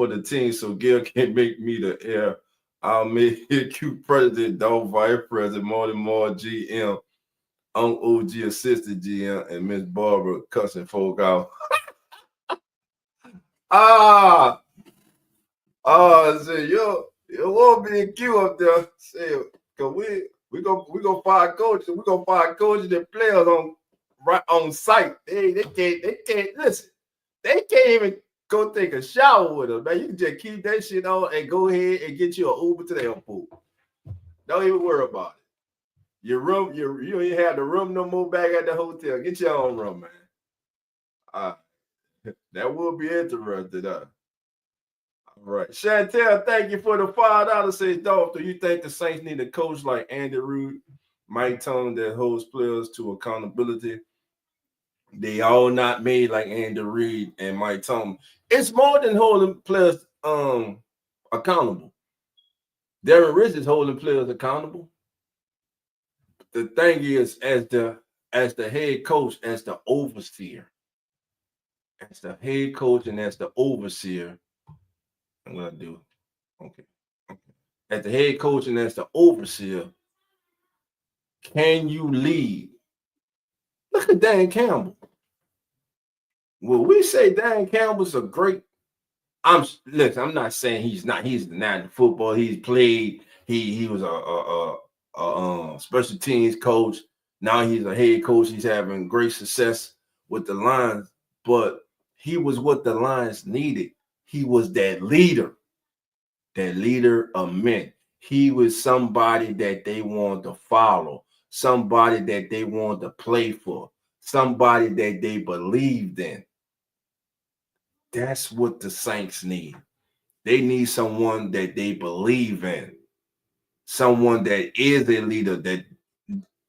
the team so Gil can make me the air. I'll make you president, Dolph vice president, more GM, on OG assistant GM, and Miss Barbara cussing folk out. Say you won't be in queue up there. Say, cause we gonna find coaches. We gonna find coaches and players on site. They can't listen. They can't even go take a shower with them. Man, you can just keep that shit on and go ahead and get you an Uber to the airport. Don't even worry about it. Your room, you ain't have the room no more back at the hotel. Get your own room, man. That will be interesting. All right. Chantel, thank you for the $5. Says Dolph, do you think the Saints need a coach like Andy Reid, Mike Tomlin that holds players to accountability? They all not made like Andy Reid and Mike Tomlin. It's more than holding players accountable. Darren Rich is holding players accountable. The thing is, as the head coach, as the overseer, as the head coach and as the overseer, I'm gonna do okay. As the head coach and as the overseer, can you lead? Look at Dan Campbell. Well, we say Dan Campbell's a great. I'm not saying he's not. He's not in football. He's played. He was a special teams coach. Now he's a head coach. He's having great success with the Lions. But he was what the Lions needed. He was that leader of men. He was somebody that they wanted to follow, somebody that they wanted to play for, somebody that they believed in. That's what the Saints need. They need someone that they believe in, someone that is a leader that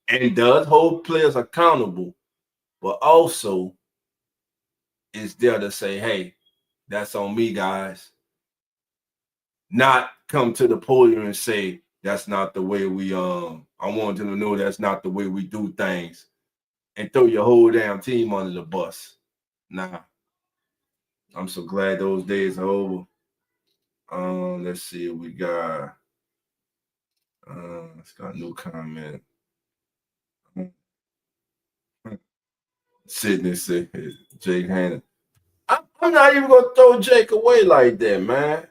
and does hold players accountable, but also is there to say, hey, that's on me, guys. Not come to the podium and say, that's not the way we I want them to know that's not the way we do things and throw your whole damn team under the bus. Nah. I'm so glad those days are over. Let's see what we got. It's got a new comment. Sydney said Jake Hannon. I'm not even gonna throw Jake away like that, man.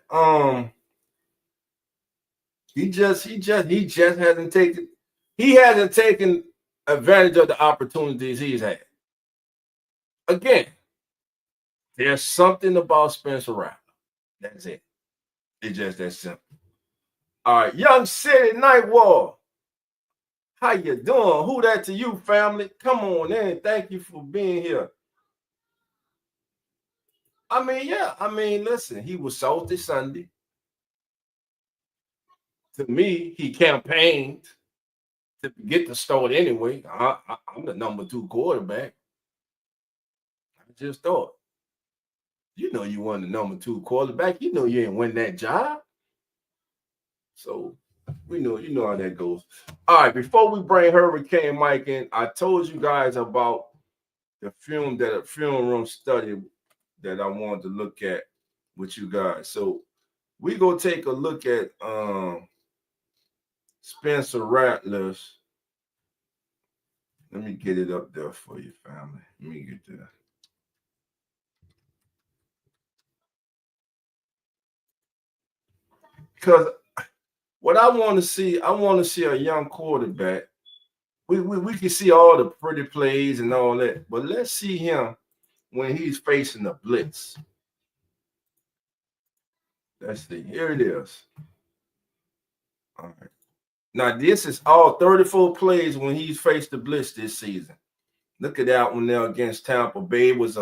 He just hasn't taken advantage of the opportunities he's had. Again, there's something about Spencer Rattler. That's it. It's just that simple. All right, Young City Night Wall. How you doing? Who that to you, family? Come on in. Thank you for being here. I mean, yeah. I mean, listen, he was salty Sunday. To me, he campaigned to get the start anyway. I'm the number 2 quarterback. I just thought, you won the number 2 quarterback. You ain't win that job. So you know how that goes. All right, before we bring Hurricane Mike in, I told you guys about the film room study that I wanted to look at with you guys. So we go take a look at Spencer Rattler's. Let me get it up there for you, family. Let me get there. Because what I want to see a young quarterback. We can see all the pretty plays and all that, but let's see him when he's facing the blitz. Let's see. Here it is. All right. Now, this is all 34 plays when he's faced the blitz this season. Look at that one there against Tampa Bay. It was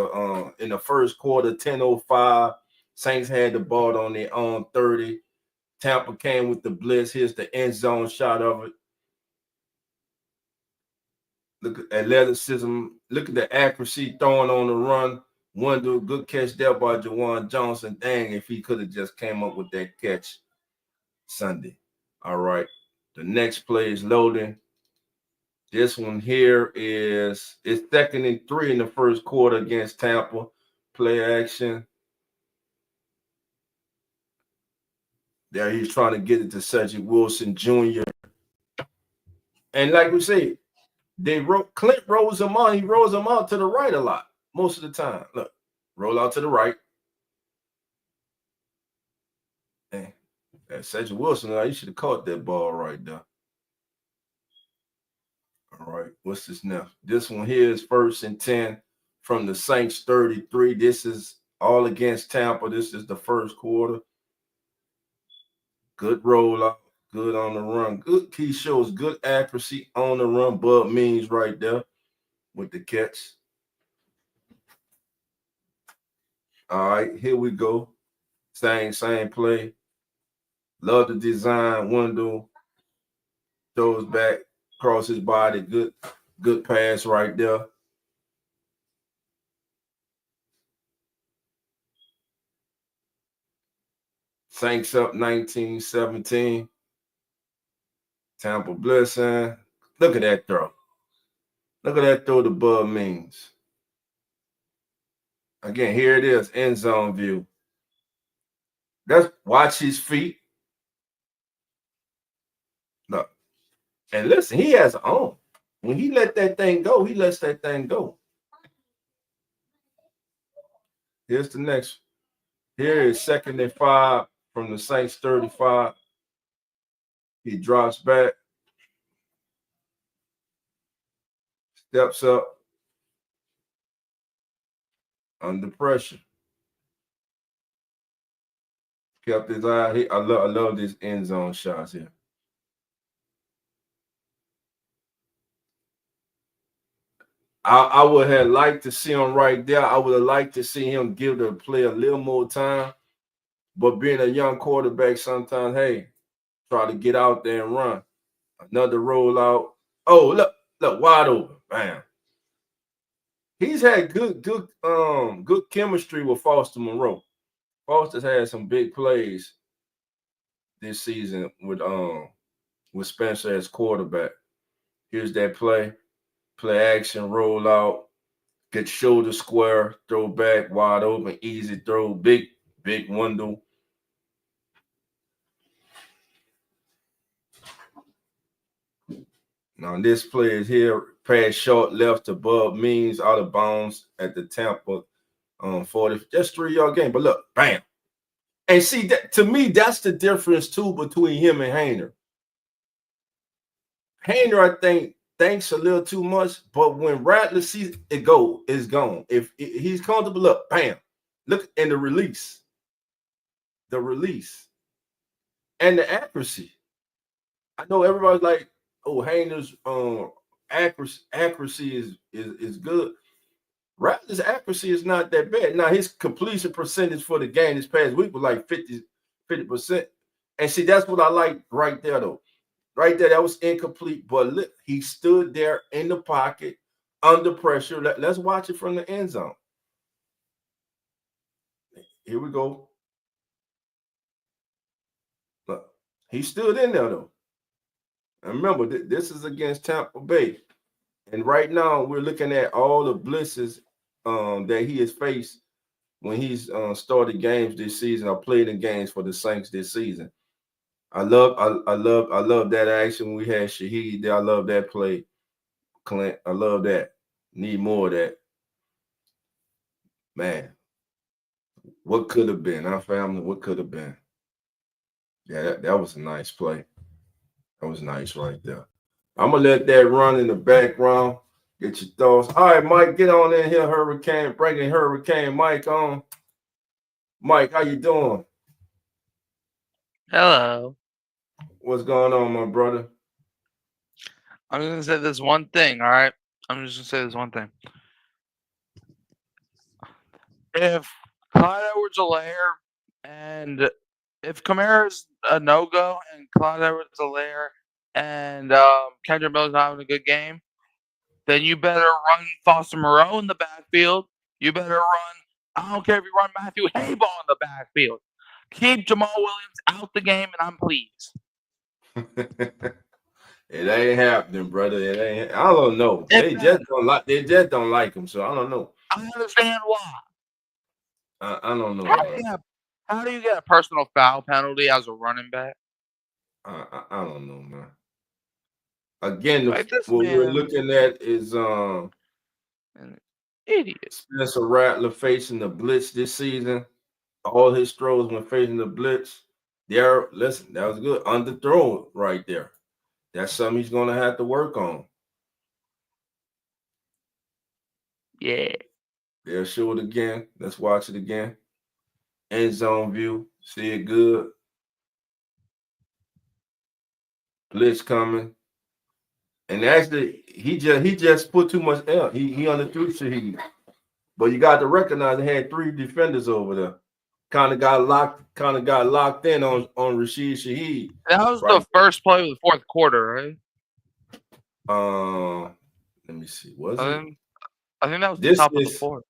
in the first quarter, 10:05. Saints had the ball on their own 30. Tampa came with the blitz. Here's the end zone shot of it. Look at athleticism. Look at the accuracy throwing on the run. One do a good catch there by Jawan Johnson. Dang, if he could have just came up with that catch Sunday. All right. The next play is loading. This one here it's 2nd and 3 in the first quarter against Tampa. Play action. There he's trying to get it to Cedric Wilson Jr. And like we say, Clint rolls him out. He rolls him out to the right a lot most of the time. Look, roll out to the right. And Cedric Wilson, you should have caught that ball right there. All right, what's this now? This one here is 1st and 10 from the Saints 33. This is all against Tampa. This is the first quarter. Good rollout, good on the run. Good key shows good accuracy on the run. Bud Means right there with the catch. All right, here we go. Same play. Love the design. Window throws back across his body. Good pass right there. Saints up 19-17. Tampa blitzing. Look at that throw. Look at that throw to Bud Means. Again, here it is, end zone view. Watch his feet. Look. And listen, he has an arm. When he let that thing go, he lets that thing go. Here's the next. Here is 2nd and 5 from the Saints 35. He drops back. Steps up. Under pressure. Kept his eye. I love these end zone shots here. I would have liked to see him right there. I would have liked to see him give the play a little more time. But being a young quarterback, sometimes, hey, try to get out there and run. Another rollout. Oh, look, wide open. Bam. He's had good chemistry with Foster Moreau. Foster's had some big plays this season with Spencer as quarterback. Here's that play action, roll out, get shoulder square, throw back, wide open, easy throw, big window. Now this play is here, pass short left to Bud Means out of bounds at the Tampa 40, just 3-yard game. But look, bam. And see, that to me, that's the difference too between him and Hainer. Hainer, I think, thinks a little too much, but when Rattler sees it go, it's gone. If he's comfortable, look, bam. Look in the release. The release. And the accuracy. I know everybody's like, Hayner's accuracy is good. Raptors' accuracy is not that bad. Now his completion percentage for the game this past week was like 50%. And see, that's what I like right there though. Right there, that was incomplete, but look, he stood there in the pocket under pressure. Let's watch it from the end zone. Here we go. Look, he stood in there though. And remember, this is against Tampa Bay. And right now, we're looking at all the blitzes that he has faced when he's started games this season or played in games for the Saints this season. I love that action. We had Shaheed there. I love that play, Clint. I love that. Need more of that. Man, what could have been? Our family, what could have been? Yeah, that was a nice play. That was nice right there. I'm gonna let that run in the background. Get your thoughts. All right, Mike, get on in here. Hurricane, bringing Hurricane Mike on. Mike, how you doing? Hello. What's going on, my brother? I'm just gonna say this one thing, all right? I'm just gonna say this one thing. If Clyde Edwards-Helaire and if Kamara's a no-go and Clyde Edwards-Helaire and Kendrick Miller's not having a good game, then you better run Foster Moreau in the backfield. You better run. I don't care if you run Matthew Hayball in the backfield. Keep Jamal Williams out the game, and I'm pleased. It ain't happening, brother. It ain't. I don't know. They just don't like. They just don't like him. So I don't know. I understand why. I don't know. How do you get a personal foul penalty as a running back? I don't know, man. Again, Like this what we're man, looking at is an idiot. Spencer Rattler facing the blitz this season. All his throws when facing the blitz. There, listen, that was good. Underthrown right there. That's something he's gonna have to work on. Yeah. They'll show it again. Let's watch it again. End zone view. See it good. Blitz coming. And actually, he just put too much air. He underthrew Shaheed. But you got to recognize they had three defenders over there. Kind of got locked in on Rashid Shaheed. That was the first play of the fourth quarter, right? Let me see. Was I it? think that was the top of the fourth.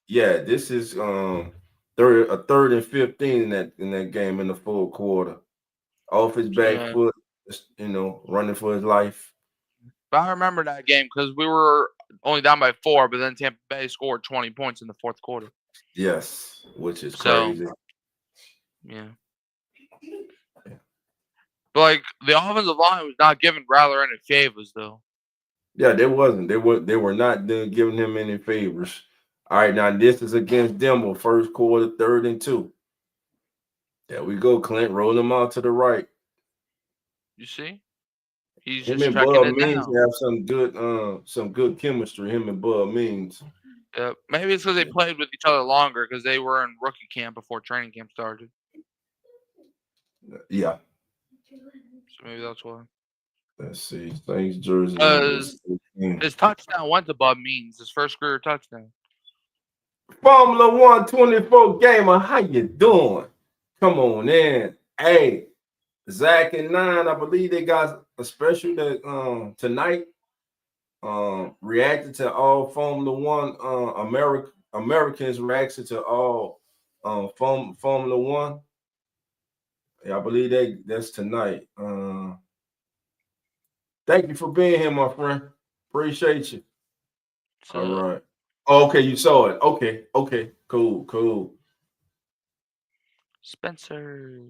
Yeah, this is third and 15 in that game in the fourth quarter. Off his back foot, running for his life. But I remember that game because we were only down by 4, but then Tampa Bay scored 20 points in the fourth quarter. Yes, which is crazy. Yeah. But like the offensive line was not giving Rattler any favors, though. Yeah, they wasn't. They were not giving him any favors. All right, now this is against Denver, first quarter, 3rd and 2. There we go, Clint. Roll him out to the right. You see? He's him just and checking Bud it Means down. have some good chemistry. Him and Bud Means. Yeah, maybe it's because they played with each other longer because they were in rookie camp before training camp started. Yeah. So maybe that's why. Let's see. Saints jersey. His touchdown went to Bud Means, his first career touchdown. Formula 124 gamer, how you doing? Come on in. Hey, Zach and 9, I believe they got a special that tonight. Reacted to all Formula 1 Americans reacted to all Formula 1. Yeah, I believe that's tonight. Thank you for being here, my friend. Appreciate you. All right. Oh, okay, you saw it. Okay. Cool. Spencer.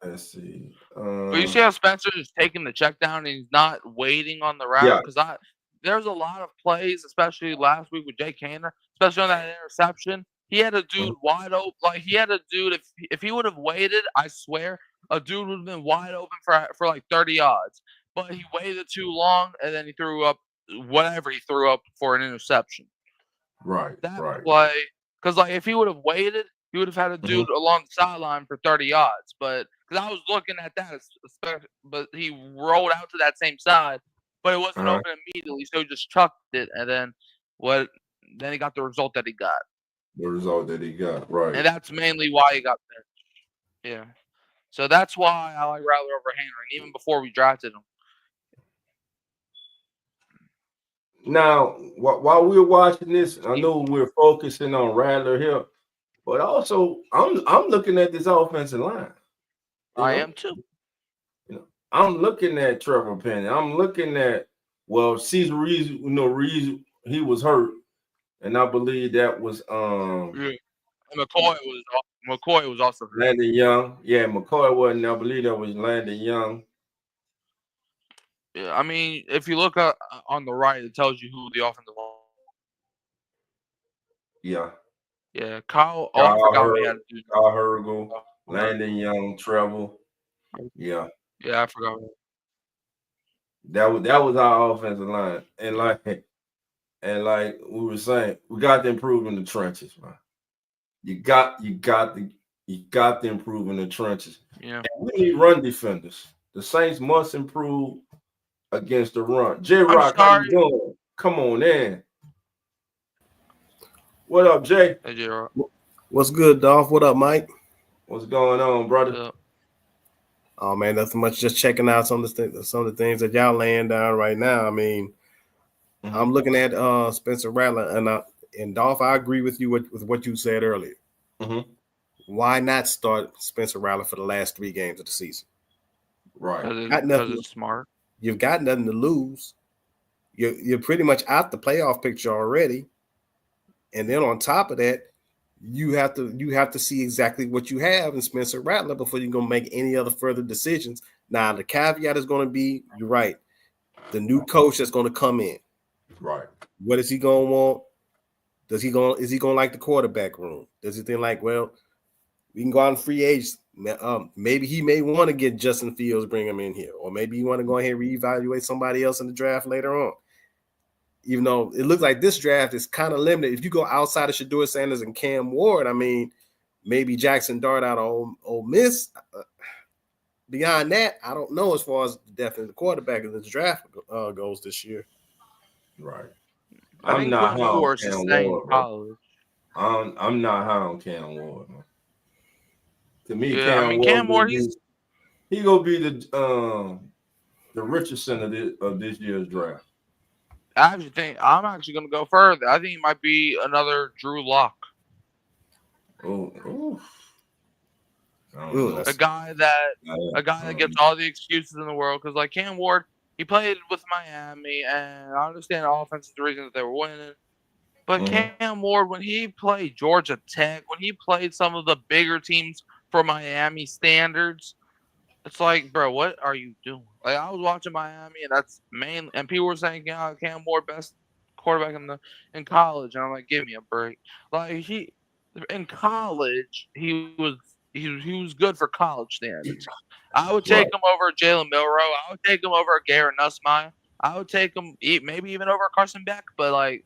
Let's see. But you see how Spencer is taking the check down and he's not waiting on the route? Because there's a lot of plays, especially last week with Jay Kaner, especially on that interception. He had a dude wide open. Like he had a dude. If he would have waited, I swear, a dude would have been wide open for like 30 yards. But he waited too long, and then he threw up whatever he threw up for an interception. Right. Play, because like if he would have waited, he would have had a dude along the sideline for 30 yards. But because I was looking at that, but he rolled out to that same side, but it wasn't open immediately, so he just chucked it, and then he got the result that he got. The result that he got, right? And that's mainly why he got benched. Yeah. So that's why I like Rattler over Henry, even before we drafted him. Now, while we're watching this, I know we're focusing on Rattler here, but also I'm looking at this offensive line. I am too. I'm looking at Trevor Penny. I'm looking at Caesar Reeves. Reeves, he was hurt, and I believe that was McCoy was also hurt. Landon Young. Yeah, McCoy wasn't. I believe that was Landon Young. Yeah, I mean, if you look on the right, it tells you who the offensive line. Yeah. Yeah, Kyle. Oh, I forgot what he had to do. Kyle Hergel, Landon Young, Trevor. Yeah. Yeah, I forgot. That was our offensive line, and like we were saying, we got to improve in the trenches, man. You got to improve in the trenches. Yeah. And we need run defenders. The Saints must improve against the run. J-Rock, how you doing? Come on in. What up, Jay? Hey, J-Rock. What's good, Dolph? What up, Mike? What's going on, brother? Oh man, nothing much. Just checking out some of the things that y'all laying down right now. I mean, I'm looking at Spencer Rattler and Dolph. I agree with you with what you said earlier. Why not start Spencer Rattler for the last 3 games of the season? Right, because it's smart. You've got nothing to lose. You're pretty much out the playoff picture already, and then on top of that, you have to see exactly what you have in Spencer Rattler before you're gonna make any other further decisions. Now the caveat is going to be, you're right, the new coach that's going to come in. Right. What is he going to want? Is he going to like the quarterback room? Does he think like, well, we can go out and free agents? Maybe he may want to get Justin Fields, bring him in here, or maybe you want to go ahead and reevaluate somebody else in the draft later on. Even though it looks like this draft is kind of limited. If you go outside of Shedeur Sanders and Cam Ward, I mean, maybe Jackson Dart out of Ole Miss. Beyond that, I don't know as far as definitely the quarterback in this draft goes this year. Right. I'm not high on Cam Ward, college. I'm not high on Cam Ward, man. To me, yeah, Cam Ward, he gonna be the Richardson of this year's draft. I actually think I'm actually going to go further. I think he might be another Drew Lock. Oh, a guy that gets all the excuses in the world, because like Cam Ward, he played with Miami, and I understand the offense is the reason that they were winning. But Cam Ward, when he played Georgia Tech, when he played some of the bigger teams for Miami standards, it's like, bro, what are you doing? Like, I was watching Miami, and that's main. And people were saying, "Yeah, Cam Ward, best quarterback in college." And I'm like, give me a break. Like in college, he was good for college standards. I would take him over Jalen Milroe. I would take him over Garrett Nussmeier. I would take him maybe even over Carson Beck. But like,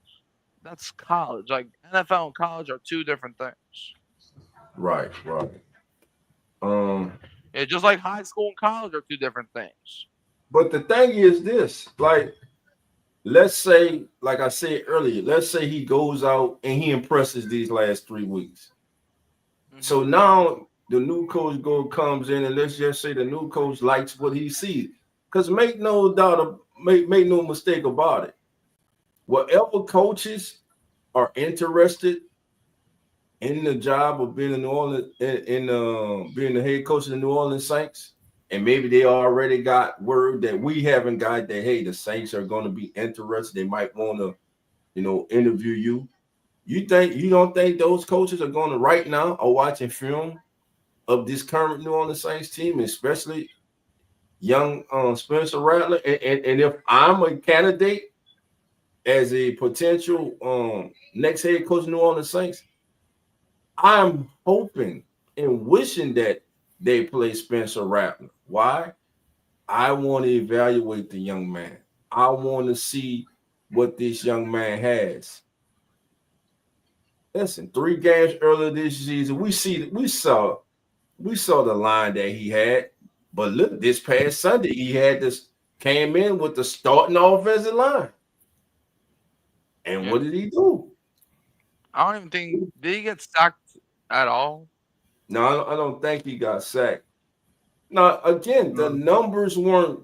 that's college. Like NFL and college are 2 different things. Right. Yeah, just like high school and college are 2 different things. But the thing is this, like, let's say, like I said earlier, let's say he goes out and he impresses these last 3 weeks. So now the new coach comes in, and let's just say the new coach likes what he sees. Because make no mistake about it. Whatever coaches are interested in the job of being in New Orleans, being the head coach of the New Orleans Saints, and maybe they already got word that we haven't got that, hey, the Saints are going to be interested. They might want to, interview you. You don't think those coaches are going to right now are watching film of this current New Orleans Saints team, especially young Spencer Rattler? And if I'm a candidate as a potential next head coach of New Orleans Saints, I'm hoping and wishing that they play Spencer Rattler. Why? I want to evaluate the young man. I want to see what this young man has. Listen, 3 games earlier this season, we saw the line that he had. But look, this past Sunday, he had this came in with the starting offensive line. And what did he do? I don't even think did he get sacked at all? No, I don't think he got sacked. Now, again, the numbers weren't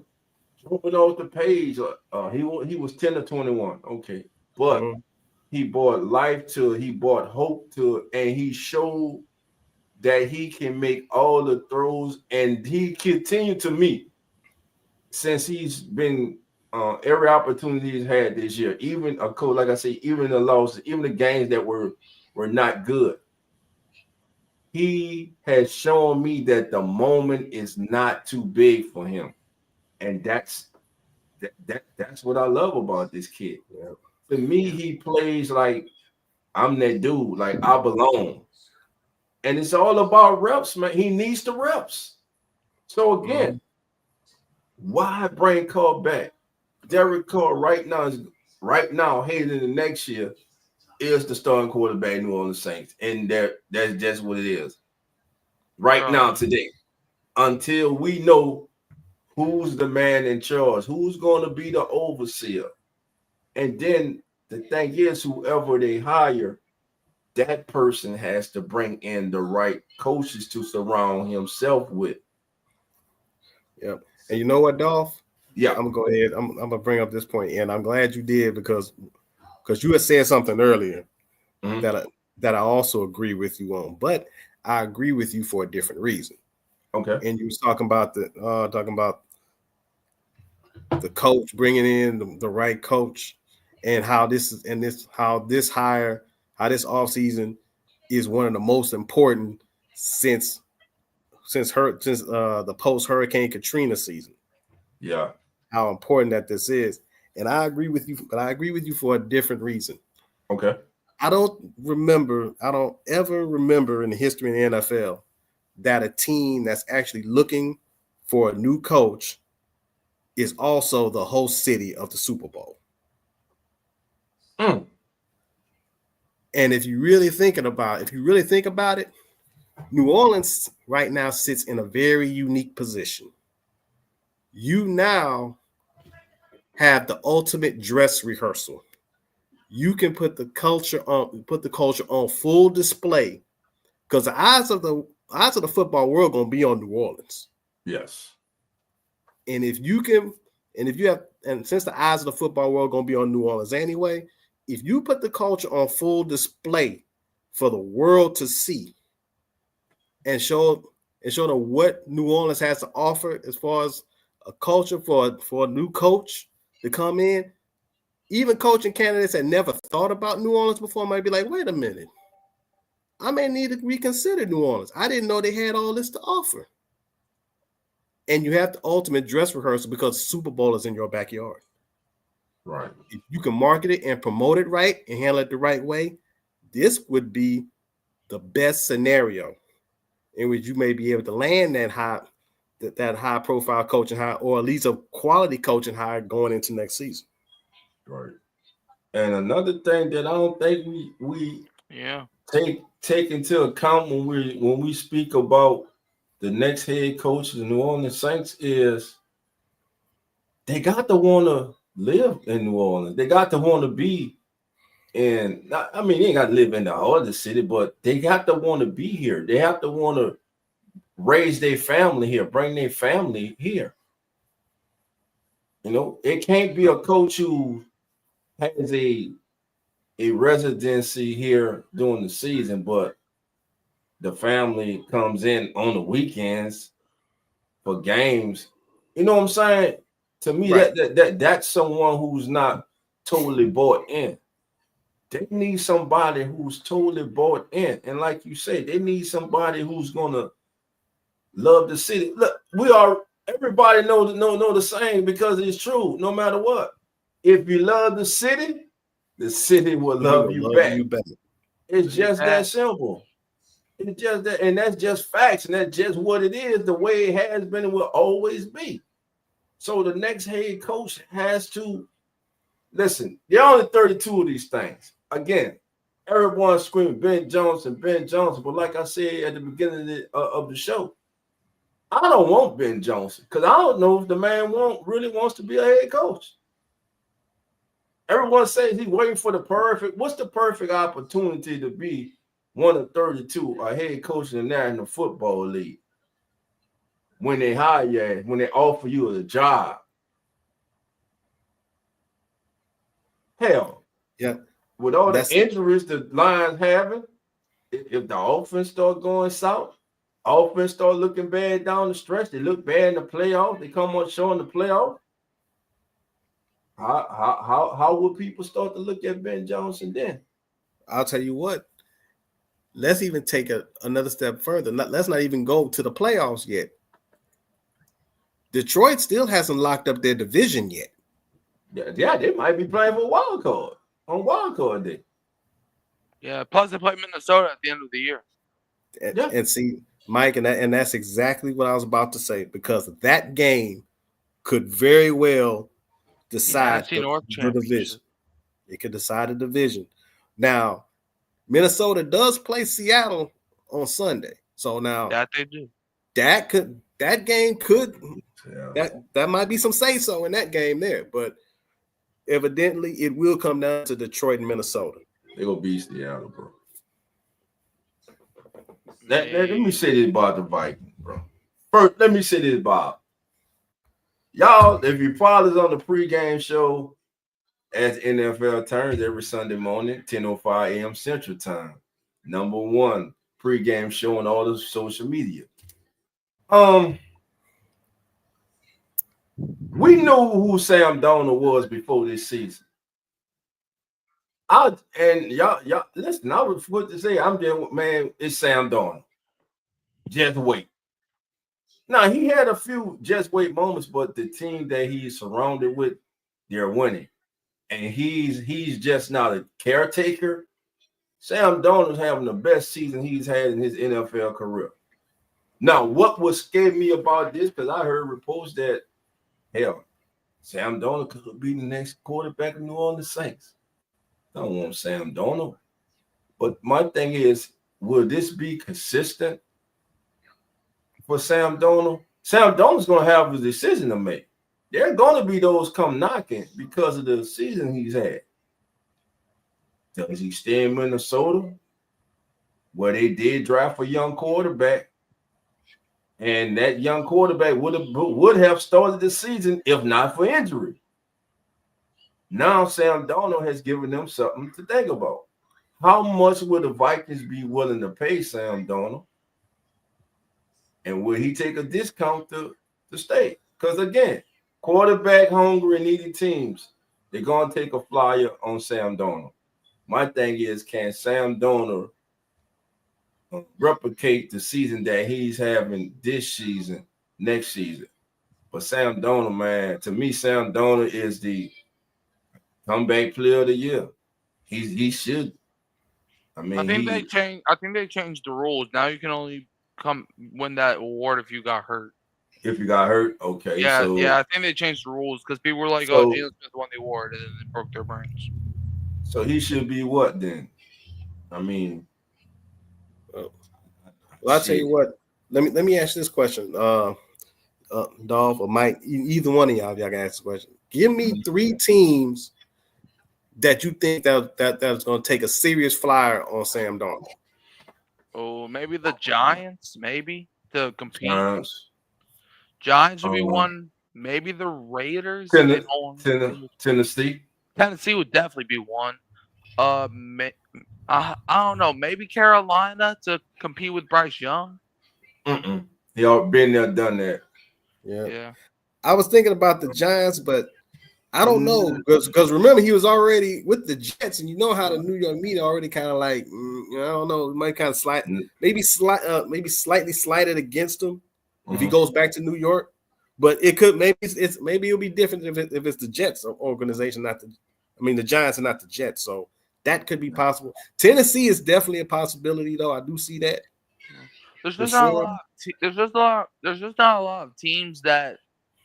jumping off the page. He was 10 to 21. Okay. But he brought life to it, he brought hope to it, and he showed that he can make all the throws, and he continued to meet since he's been every opportunity he's had this year, even a coach, like I say, even the losses, even the games that were not good. He has shown me that the moment is not too big for him, and that's what I love about this kid. To me, he plays like I'm that dude, like I belong, and it's all about reps, man. He needs the reps. So again, why bring Carr back? Derek Carr right now heading into next year is the starting quarterback in New Orleans Saints, and that's just what it is right now today. Until we know who's the man in charge, who's going to be the overseer, and then the thing is, whoever they hire, that person has to bring in the right coaches to surround himself with. Yep. And you know what, Dolph? Yeah, I'm gonna go ahead. I'm gonna bring up this point, and I'm glad you did because you had said something earlier that I also agree with you on, but I agree with you for a different reason. Okay. And you was talking about the coach bringing in the right coach, and how this offseason is one of the most important since the post Hurricane Katrina season. Yeah. How important that this is. And I agree with you, but I agree with you for a different reason. Okay. I don't ever remember in the history of the NFL that a team that's actually looking for a new coach is also the host city of the Super Bowl. And if you really think about it, New Orleans right now sits in a very unique position. You now have the ultimate dress rehearsal. You can put the culture on full display because the eyes of the football world gonna be on New Orleans. Yes. And since the eyes of the football world gonna be on New Orleans anyway, if you put the culture on full display for the world to see and show them what New Orleans has to offer as far as a culture for a new coach to come in, even coaching candidates that never thought about New Orleans before might be like, wait a minute, I may need to reconsider New Orleans. I didn't know they had all this to offer. And you have the ultimate dress rehearsal because Super Bowl is in your backyard. Right. If you can market it and promote it right and handle it the right way, this would be the best scenario in which you may be able to land that high profile coaching hire, or at least a quality coaching hire going into next season. Right. And another thing that I don't think we take into account when we speak about the next head coach of the New Orleans Saints is they got to want to live in New Orleans. They got to want to be they ain't got to live in the heart of the city, but they got to want to be here. They have to want to raise their family here, bring their family here. You know, it can't be a coach who has a residency here during the season, but the family comes in on the weekends for games. You know what I'm saying? To me, right. that's someone who's not totally bought in. They need somebody who's totally bought in. And like you say, they need somebody who's gonna love the city. Look, everybody know the saying because it's true, no matter what. If you love the city will love you back. It's just that simple. It's just that, and that's just facts, and that's just what it is, the way it has been and will always be. So the next head coach has to listen. There are only 32 of these things. Again, everyone's screaming Ben Johnson, but like I said at the beginning of the show, I don't want Ben Johnson because I don't know if the man really wants to be a head coach. Everyone says he's waiting for the perfect. What's the perfect opportunity to be one of 32, a head coach in the National Football League? When they hire you, when they offer you a job. Hell, Yeah, with all the that's injuries the Lions having, if the offense start going south, offense start looking bad down the stretch, they look bad in the playoffs, they come on showing the playoffs. How would people start to look at Ben Johnson then? I'll tell you what. Let's even take another step further. Let's not even go to the playoffs yet. Detroit still hasn't locked up their division yet. Yeah, they might be playing for wild card on wild card day. Yeah, plus they play Minnesota at the end of the year. And see, Mike, and that's exactly what I was about to say, because that game could very well decide North the division. It could decide the division. Now, Minnesota does play Seattle on Sunday. So now that they do. That game could that might be some say so in that game there, but evidently it will come down to Detroit and Minnesota. They gonna beat Seattle, bro. Let me say this about the Vikings, bro. First, let me say this, Bob. Y'all, if you follow us on the pregame show as NFL turns every Sunday morning, 10:05 a.m. Central Time. Number one pregame show on all the social media. We knew who Sam Darnold was before this season. Y'all listen, I was what to say. I'm just, man, it's Sam Darnold. Just wait. Now he had a few just wait moments, but the team that he's surrounded with, they're winning. And he's just not a caretaker. Sam Darnold's having the best season he's had in his NFL career. Now, what was scared me about this, because I heard reports that, hell, Sam Darnold could be the next quarterback of New Orleans Saints. I don't want Sam Darnold. But my thing is, will this be consistent for Sam Darnold? Sam Darnold's going to have a decision to make. There are going to be those come knocking because of the season he's had. Does he stay in Minnesota, where they did draft a young quarterback, and that young quarterback would have started the season if not for injury? Now Sam Darnold has given them something to think about. How much will the Vikings be willing to pay Sam Darnold? And will he take a discount to stay? Because again, quarterback hungry and needy teams, they're going to take a flyer on Sam Darnold. My thing is, can Sam Darnold replicate the season that he's having this season, next season? But Sam Darnold, man, to me, Sam Darnold is the comeback player of the year. He should. I mean, I think they changed the rules. Now you can only win that award if you got hurt. If you got hurt, okay. Yeah, so, I think they changed the rules because people were like, "Oh, Geno Smith won the award," and then they broke their brains. So he should be what then? I mean, well, I'll tell you what. Let me ask this question, Dolph or Mike. Either one of y'all can ask the question. Give me 3 teams that you think that's going to take a serious flyer on Sam Darnold. Oh, maybe the Giants, maybe to compete. Giants would be one. Maybe the Raiders. Tennessee. Tennessee would definitely be one. I don't know. Maybe Carolina to compete with Bryce Young. He already been there, done that. Yeah. I was thinking about the Giants, but I don't know because remember he was already with the Jets, and you know how the New York media already kind of like I don't know, might kind of maybe slightly slighted against him if he goes back to New York. But it could maybe it'll be different if it's the Jets organization, the Giants and not the Jets. So that could be possible. Tennessee is definitely a possibility, though. I do see that. There's just not a lot. There's just not a lot of teams that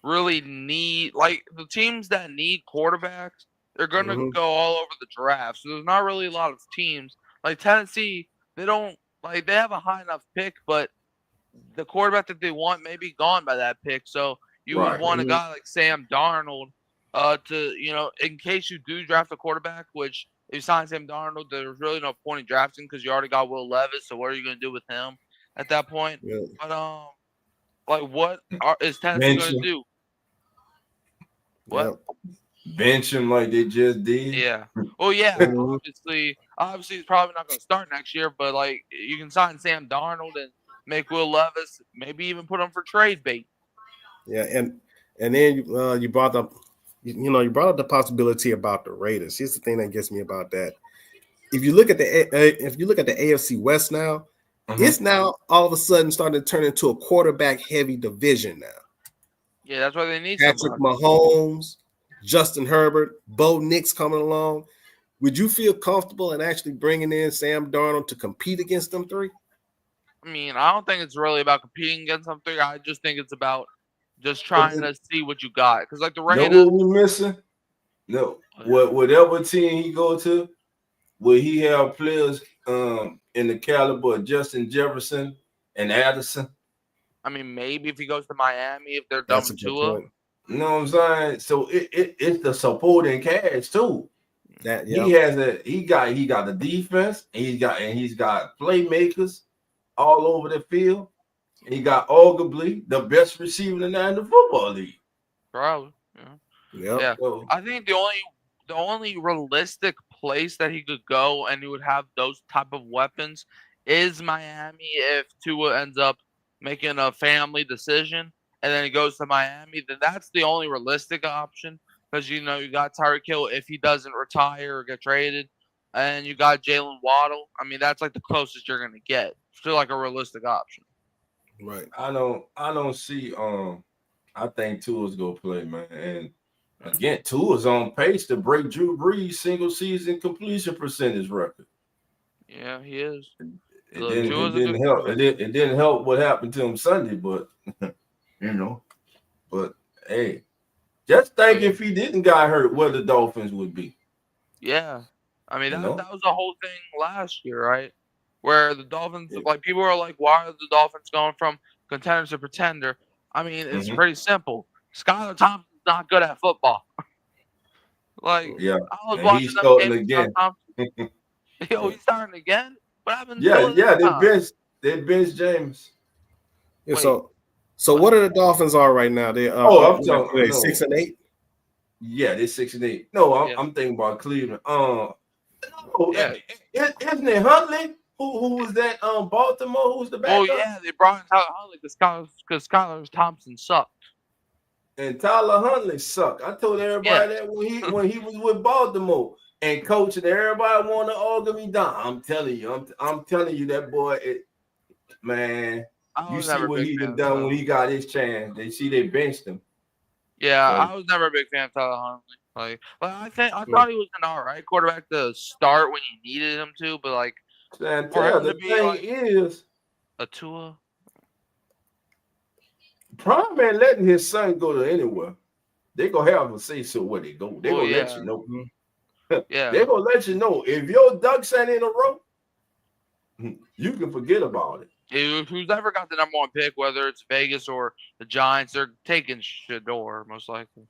really need, like, the teams that need quarterbacks. They're gonna go all over the draft. So there's not really a lot of teams like Tennessee. They don't they have a high enough pick, but the quarterback that they want may be gone by that pick. So you would want a guy like Sam Darnold to, in case you do draft a quarterback, which if you sign Sam Darnold, there's really no point in drafting because you already got Will Levis. So what are you going to do with him at that point? Yeah. But like, what is Tennessee Bench going to him. do? What? Bench him like they just did. Yeah. Well, yeah. Obviously, he's probably not going to start next year. But like, you can sign Sam Darnold and make Will Levis, maybe even put him for trade bait. Yeah, and then you brought up, you brought up the possibility about the Raiders. Here's the thing that gets me about that. If you look at the AFC West now, it's now all of a sudden starting to turn into a quarterback heavy division now. Yeah, that's why they need Patrick Mahomes, Justin Herbert, Bo Nix coming along. Would you feel comfortable in actually bringing in Sam Darnold to compete against them three? I mean, I don't think it's really about competing against them three. I just think it's about just trying to see what you got. Because like the Raiders, know what we missing? No, whatever team he go to, will he have players in the caliber of Justin Jefferson and Addison? I mean, maybe if he goes to Miami, if they're done with Tua. You know what I'm saying? So it's the supporting cast too. That he got the defense, and he's got playmakers all over the field. And he got arguably the best receiver in the football league. Probably. Yeah. So, I think the only realistic place that he could go and he would have those type of weapons is Miami if Tua ends up making a family decision and then he goes to Miami, then that's the only realistic option because you got Tyreek Hill if he doesn't retire or get traded, and you got Jalen Waddle. I mean, that's like the closest you're gonna get to like a realistic option. Right. I don't see. I think Tua's gonna play, man, and again, Tua's on pace to break Drew Brees' single season completion percentage record. Yeah, he is. It didn't help. It didn't help what happened to him Sunday, but But hey, just think if he didn't get hurt, where the Dolphins would be. Yeah, I mean that was the whole thing last year, right? Where the Dolphins, like people are like, why are the Dolphins going from contender to pretender? I mean, it's pretty simple. Skylar Thompson's not good at football. I was watching he's starting again. He's starting again. What happened? They benched James. Yeah, so what are the Dolphins are right now? They are 6-8. Yeah, they're 6-8. No, I'm thinking about Cleveland. Isn't it Huntley? Who was that? Baltimore. Who was the backup? Oh yeah, they brought in Tyler Huntley because Skylar Thompson sucked. And Tyler Huntley sucked. I told everybody that when he was with Baltimore and coaching, everybody wanted to argue me down. I'm telling you, I'm telling you that boy, man. You see what he done when he got his chance. They benched him. Yeah, I was never a big fan of Tyler Huntley. I thought he was an all right quarterback to start when you needed him to, but like the thing is a Tua. Prime man letting his son go to anywhere. They gonna have him say so where they go. They gonna let you know. Yeah, they gonna let you know if your ducks ain't in a row. You can forget about it. Who's ever got the number one pick, whether it's Vegas or the Giants, they're taking Shador most likely.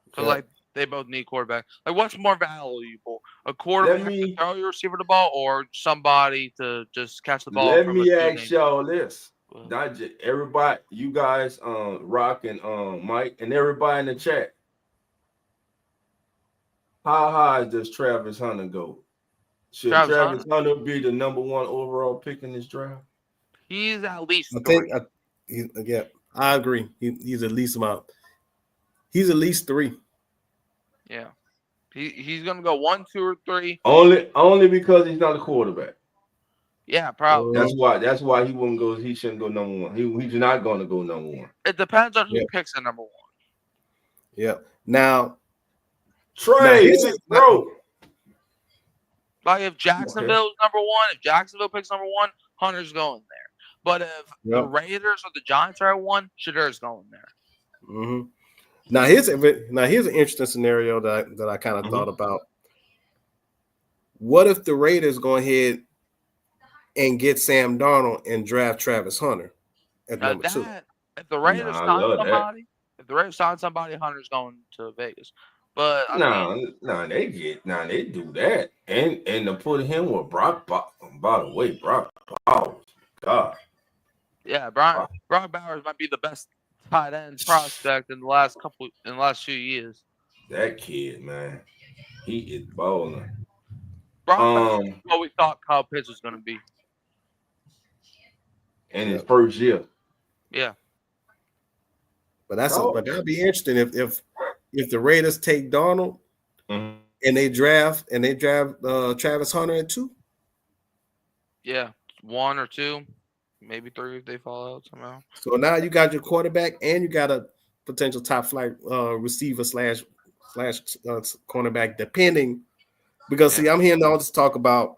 Because they both need quarterback. Like, what's more valuable, a quarterback to throw your receiver the ball, or somebody to just catch the ball? Let me ask y'all this: not just everybody, you guys, Rock and Mike, and everybody in the chat. How high does Travis Hunter go? Should Travis Hunter be the number one overall pick in this draft? He's at least. I agree. He's at least He's at least 3. Yeah, he's gonna go 1, 2, or 3. Only because he's not a quarterback. Yeah, probably. That's why he wouldn't go. He shouldn't go number 1. He's not going to go number 1. It depends on who picks at number 1. Yeah. Now, Trey, bro. Like if Jacksonville's number 1, if Jacksonville picks number 1, Hunter's going there. But if the Raiders or the Giants are at 1, Shador's going there. Mm-hmm. Now here's an interesting scenario that I kind of thought about. What if the Raiders go ahead and get Sam Darnold and draft Travis Hunter? at Now number 2. that if the Raiders I sign love that. somebody, Hunter's going to Vegas. But I mean, They do that, and to put him with Brock. By the way, Brock Bowers, God, yeah, wow, Brock Bowers might be the best tight end prospect in the last few years. that kid, man, he is balling. Brock Bowers is Um, what we thought Kyle Pitts was going to be. in his Yeah. first year, Yeah, But Kyle, that'd be interesting if the Raiders take Darnold mhm. and they draft Travis Hunter at 2. yeah, 1 or 2, maybe 3 if they fall out somehow. So now you got your quarterback and you got a potential top flight receiver slash cornerback, depending. Because see, I'm hearing all this talk about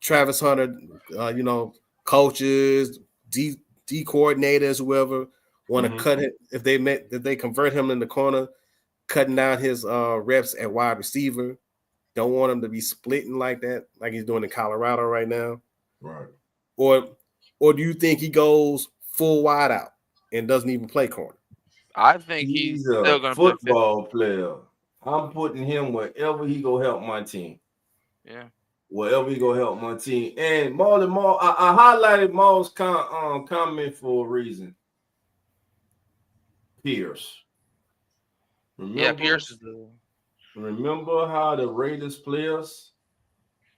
Travis Hunter, coaches, D coordinators, whoever want to cut it if they convert him in the corner, cutting down his reps at wide receiver. Don't want him to be splitting like that, like he's doing in Colorado right now. Right. Or do you think he goes full wide out and doesn't even play corner? I think He's still a going to play 50. football player. I'm putting him wherever he go help my team. Yeah. Wherever he go help my team. And Maul, I highlighted Maul's comment for a reason. Pierce. Yeah, Pierce is the. Remember how the Raiders players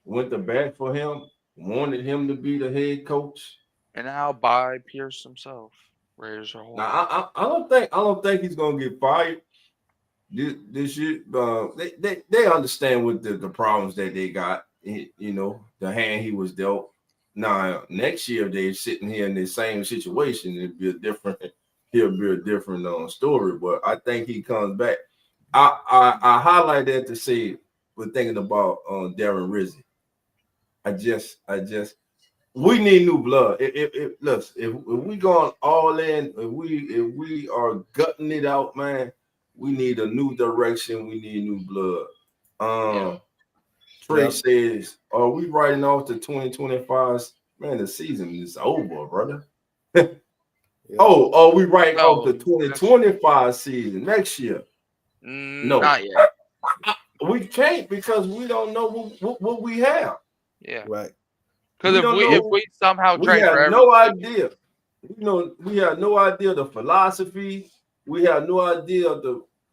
went to bat for him, wanted him to be the head coach? And now by Pierce himself. Raiders are horrible. Now I don't think he's gonna get fired. This year, they understand what the problems that they got. You know, the hand he was dealt. Now next year, if they're sitting here in the same situation, it'd be a different. He'll be a different story. But I think he comes back. I highlight that to say we're thinking about Darren Rizzi. I just we need new blood. If we going all in, if we are gutting it out, man, we need a new direction. We need new blood. Trey says, "Are we writing off the 2025? Man, the season is over, brother." Oh, we writing off the 2025 season next year? No, not yet. We can't because we don't know what we have. Yeah, right. Because if we somehow we trade have for no idea. We have no idea the philosophy. We have no idea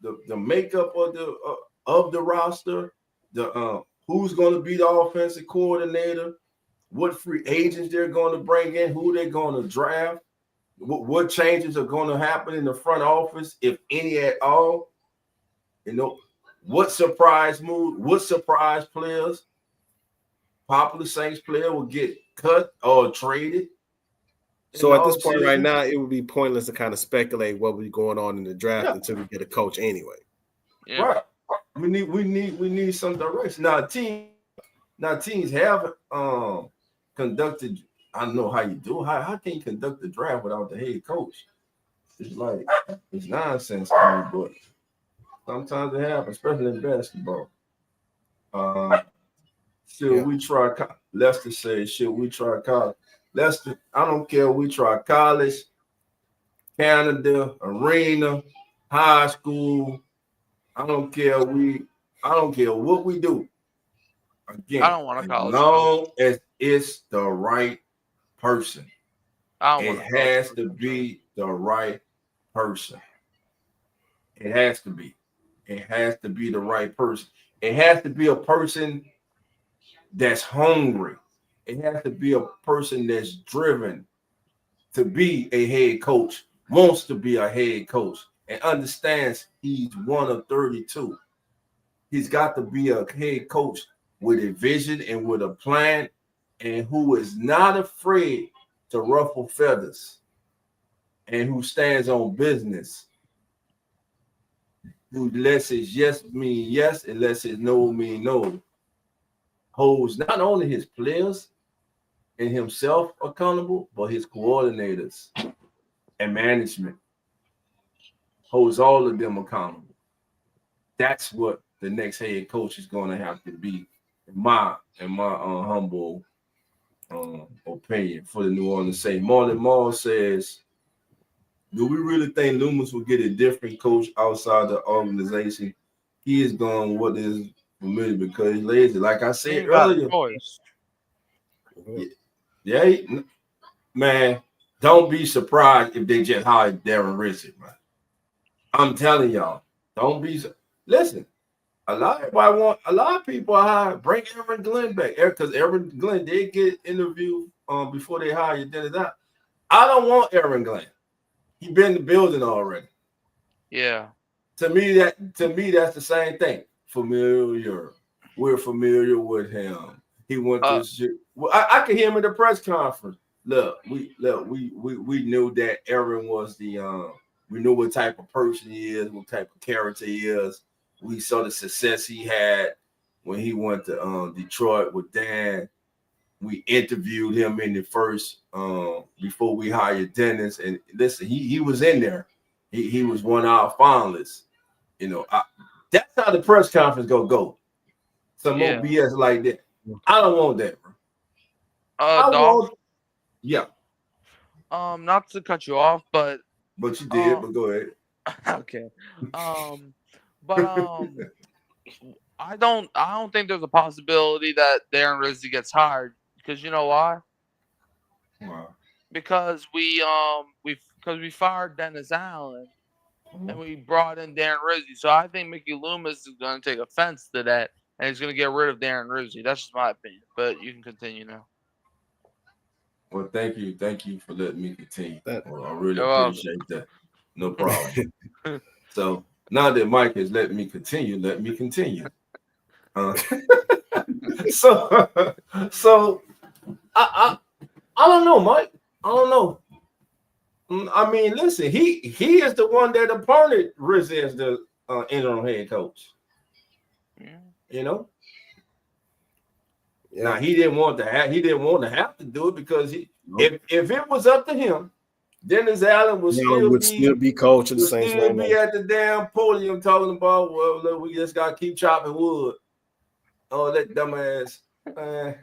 the makeup of the roster. The who's going to be the offensive coordinator, what free agents they're going to bring in, who they're going to draft, what changes are going to happen in the front office, if any at all. You know, what surprise move, what surprise players, popular Saints player will get cut or traded. So at this point right now, it would be pointless to kind of speculate what will be going on in the draft until we get a coach anyway. Yeah. Right. We need some direction. Now teams have conducted. I don't know how you do. How can you conduct the draft without the head coach? It's nonsense to me, but sometimes it happens, especially in basketball. Should we try? Lester says, should we try college? Lester, I don't care. We try college, Canada, arena, high school. I don't care. I don't care what we do. Again, I don't want a college. As long as it's the right person. It has to be the right person. It has to be. It has to be the right person. It has to be a person that's hungry. It has to be a person that's driven to be a head coach, wants to be a head coach, and understands he's one of 32. He's got to be a head coach with a vision and with a plan, and who is not afraid to ruffle feathers, and who stands on business, who lets his yes mean yes and lets his no mean no, holds not only his players and himself accountable, but his coordinators and management, holds all of them accountable. That's what the next head coach is going to have to be, in my humble opinion for the New Orleans Saints. Marlon Mall says, do we really think Loomis will get a different coach outside the organization? He is gone what is familiar because he's lazy. Like I He said ain't got a earlier, choice. man, don't be surprised if they just hired Darren Rizzi, man. I'm telling y'all, don't be. Listen, a lot of people are bring Aaron Glenn back because Aaron Glenn did get interviewed before they hired Dennis out. I don't want Aaron Glenn. He been in the building already. Yeah. To me, that's the same thing. Familiar. We're familiar with him. He went to shit. Well, I could hear him in the press conference. Look, we knew that Aaron was the we knew what type of person he is, what type of character he is. We saw the success he had when he went to Detroit with Dan. We interviewed him in the first before we hired Dennis. And listen, he was in there. He was one of our finalists. You know, that's how the press conference gonna go. Some more BS like that. I don't want that, bro. Dolph, yeah. Not to cut you off, but you did. But go ahead. Okay. But I don't think there's a possibility that Darren Rizzi gets hired because you know why? Wow. Because we fired Dennis Allen and we brought in Darren Rizzi. So I think Mickey Loomis is going to take offense to that and he's going to get rid of Darren Rizzi. That's just my opinion. But you can continue now. Well, thank you for letting me continue. Well, I really appreciate that. No problem. So now that Mike has let me continue, let me continue. So I don't know, Mike. I don't know. I mean, listen, he is the one that appointed Rizzi as the interim head coach. Yeah. You know. Yeah. Now he didn't want to have to do it because if it was up to him, Dennis Allen would still be coaching the Saints. Still be at the damn podium talking about, well, look, we just gotta keep chopping wood. Oh, that dumbass. I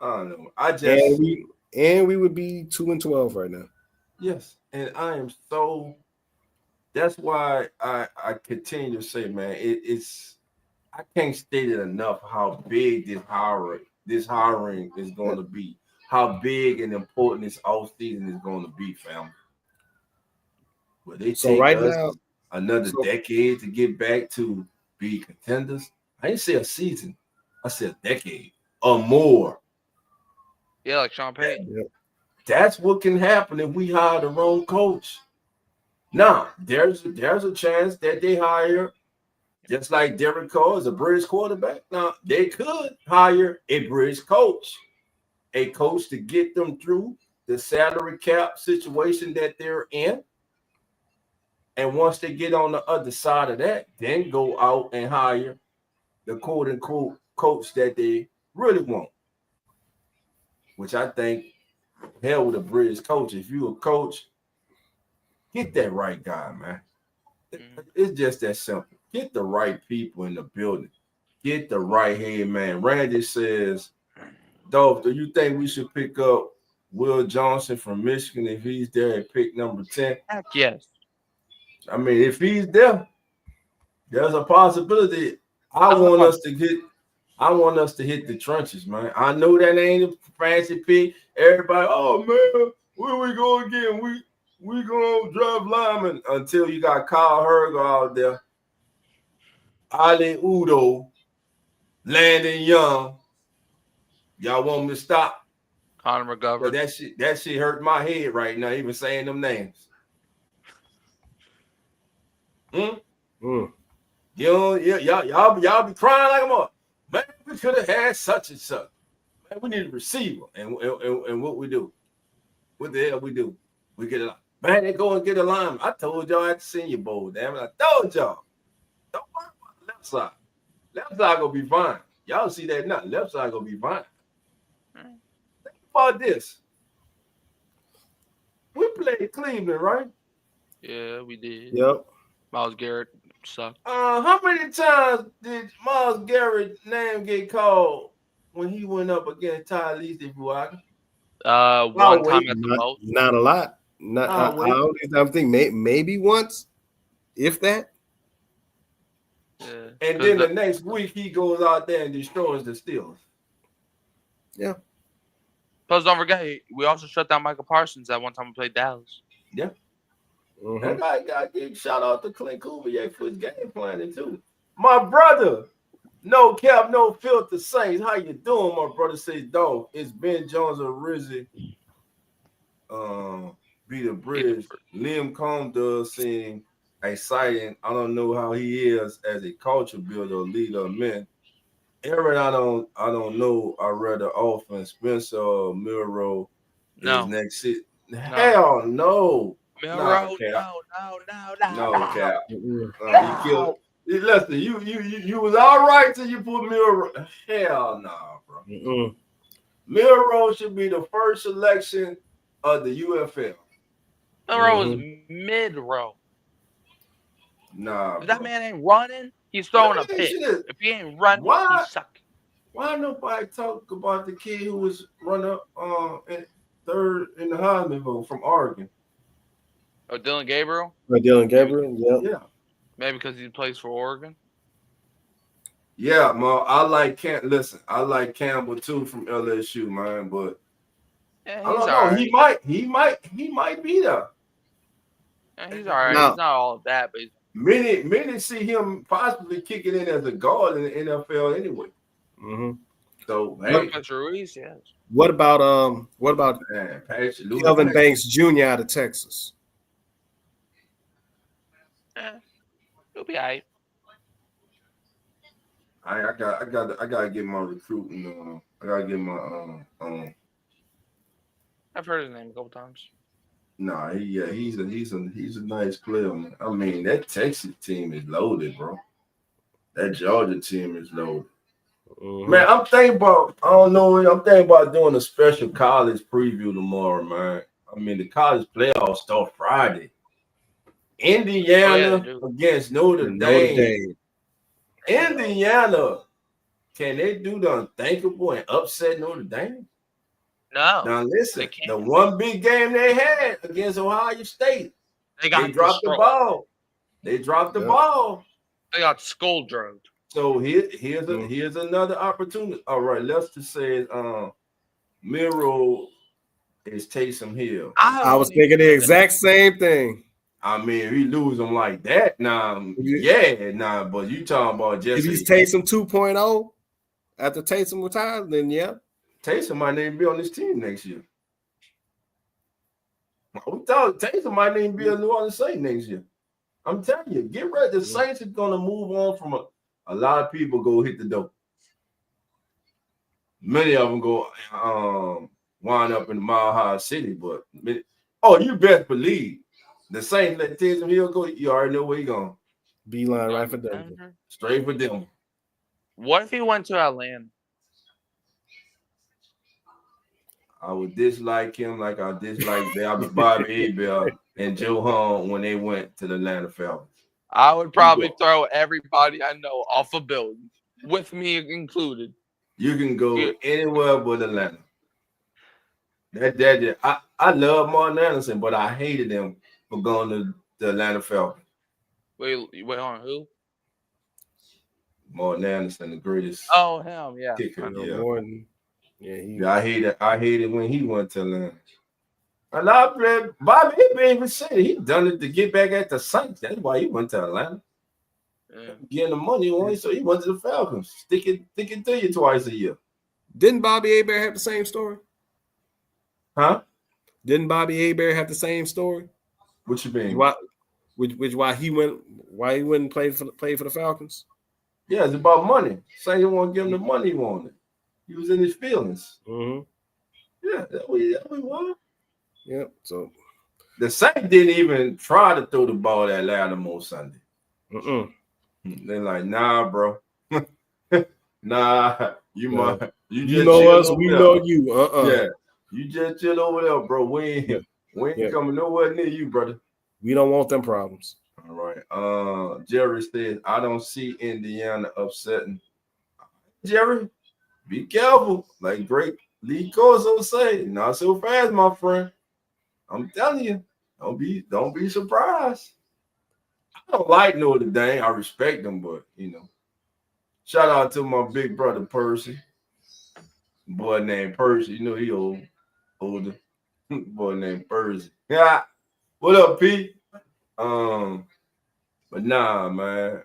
don't know. And we would be 2-12 right now. Yes, and I am so. That's why I continue to say, man, it's. I can't state it enough how big this hiring is going to be. How big and important this offseason is going to be, family. Will they take us now, another decade to get back to be contenders? I didn't say a season. I said a decade or more. Yeah, like Sean Payton. That's what can happen if we hire the wrong coach. Now, there's a chance that they hire, just like Derek Carr is a bridge quarterback. Now, they could hire a bridge coach, a coach to get them through the salary cap situation that they're in. And once they get on the other side of that, then go out and hire the quote-unquote coach that they really want. Which I think, hell with a bridge coach. If you're a coach, get that right guy, man. It's just that simple. Get the right people in the building. Get the right head man. Randy says, Dolph, do you think we should pick up Will Johnson from Michigan if he's there at pick number 10? Heck yes. I mean, if he's there, there's a possibility. I want us to hit the trenches, man. I know that ain't a fancy pick. Everybody, oh man, where we go again? We gonna drive linemen until you got Kyle Herger out there, Ali Udo, Landon Young. Y'all want me to stop? Connor McGovern. That shit hurt my head right now, even saying them names. You know, y'all be crying like a mother. Man, we could have had such and such. Man, we need a receiver. And what we do? What the hell we do? We get a line. Man, they go and get a lineman. I told y'all at the Senior Bowl, damn it. I told y'all. Don't worry about the left side. Left side gonna be fine. Y'all see that now. Left side gonna be fine. Think about this. We played Cleveland, right? Yeah, we did. Yep. Myles Garrett sucked. How many times did Myles Garrett's name get called when he went up against Tyrese Fuaga? One time at the most. Not a lot. Not. I think maybe once, if that. Yeah. And then the next week he goes out there and destroys the Steelers. Yeah. Plus, don't forget, we also shut down Michael Parsons that one time we played Dallas. Yeah. That guy got to shout out to Clint Cuvier for his game planning too. My brother, no cap, no filter Saints. How you doing, my brother? Says Dolph. It's Ben Jones or Rizzy. Be the bridge. Liam Combs does seem exciting. I don't know how he is as a culture builder or leader of men. Aaron, I don't know. I read the offense. Spencer Milrow is next season. Hell no. Milrow, no, Cap. You killed. Listen, you was all right till you put Milrow. Hell no, bro. Milrow should be the first selection of the UFL. Milrow was mid-row. Nah, if that man ain't running, he's throwing a pick. If he ain't running, he's sucking. Why nobody talk about the kid who was runner in third in the Heisman vote from Oregon? Oh, Dylan Gabriel? Dylan Gabriel, yeah. Maybe because he plays for Oregon. Yeah, man. I like Campbell too from LSU, man. But yeah, I don't know. Right. He might be there. Yeah, he's all right. He's not all of that, but many see him possibly kicking in as a guard in the NFL anyway. So hey. Ruiz, yes. What about Kelvin Banks Jr. out of Texas? He'll be all right. I gotta get my recruiting. I gotta get my I've heard his name a couple times. Nah, he's a nice player, man. I mean, that Texas team is loaded, bro. That Georgia team is loaded. Man, I'm thinking about doing a special college preview tomorrow, man. I mean, the college playoffs start Friday. Indiana against Notre Dame. Indiana, can they do the unthinkable and upset Notre Dame? No. Now listen, the one big game they had against Ohio State, they dropped the ball. They dropped the ball. They got skull drugged. So here's another opportunity. All right, let's just say Miro is Taysom Hill. I was thinking the exact same thing. I mean, if he lose him like that, but you talking about just if he's Taysom 2.0 after Taysom retires, then yeah. Taysom might not even be on this team next year. We thought Taysom might not even be a New Orleans Saint next year. I'm telling you, get ready. The Saints are going to move on from a lot of people go hit the door. Many of them go wind up in the Mile High City, but you best believe the Saints let Taysom Hill go. You already know where he's going. Beeline right for Denver. Straight for Denver. What if he went to Atlanta? I would dislike him like I disliked Bobby Abel and Joe Hahn when they went to the Atlanta Falcons. I would probably throw everybody I know off a building, with me included. You can go anywhere but Atlanta. I love Martin Anderson, but I hated him for going to the Atlanta Falcons. Wait on who? Martin Anderson, the greatest. Oh, him, yeah. Kicker, Morton. I hated when he went to Atlanta. And I read Bobby even said he done it to get back at the Saints. That's why he went to Atlanta. Yeah. Getting the money on, so he went to the Falcons. Stick it to you twice a year. Didn't Bobby Hebert have the same story? Huh? Didn't Bobby Hebert have the same story? What you mean? Why he went and played for the Falcons? Yeah, it's about money. Saints didn't want to give him the money he wanted. He was in his feelings. Yeah, that was. Yeah, so the Saints didn't even try to throw the ball at Lattimore Sunday. They're like, nah, bro. Nah, you know us, we know you. Yeah, you just chill over there, bro. We ain't coming nowhere near you, brother. We don't want them problems. All right. Jerry says, I don't see Indiana upsetting. Jerry, be careful. Like great Lee Corso say, not so fast, my friend. I'm telling you, don't be surprised. I don't like Notre Dame. I respect them, but shout out to my big brother Percy. Boy named Percy. He older. Boy named Percy. Yeah. What up, Pete? But nah, man.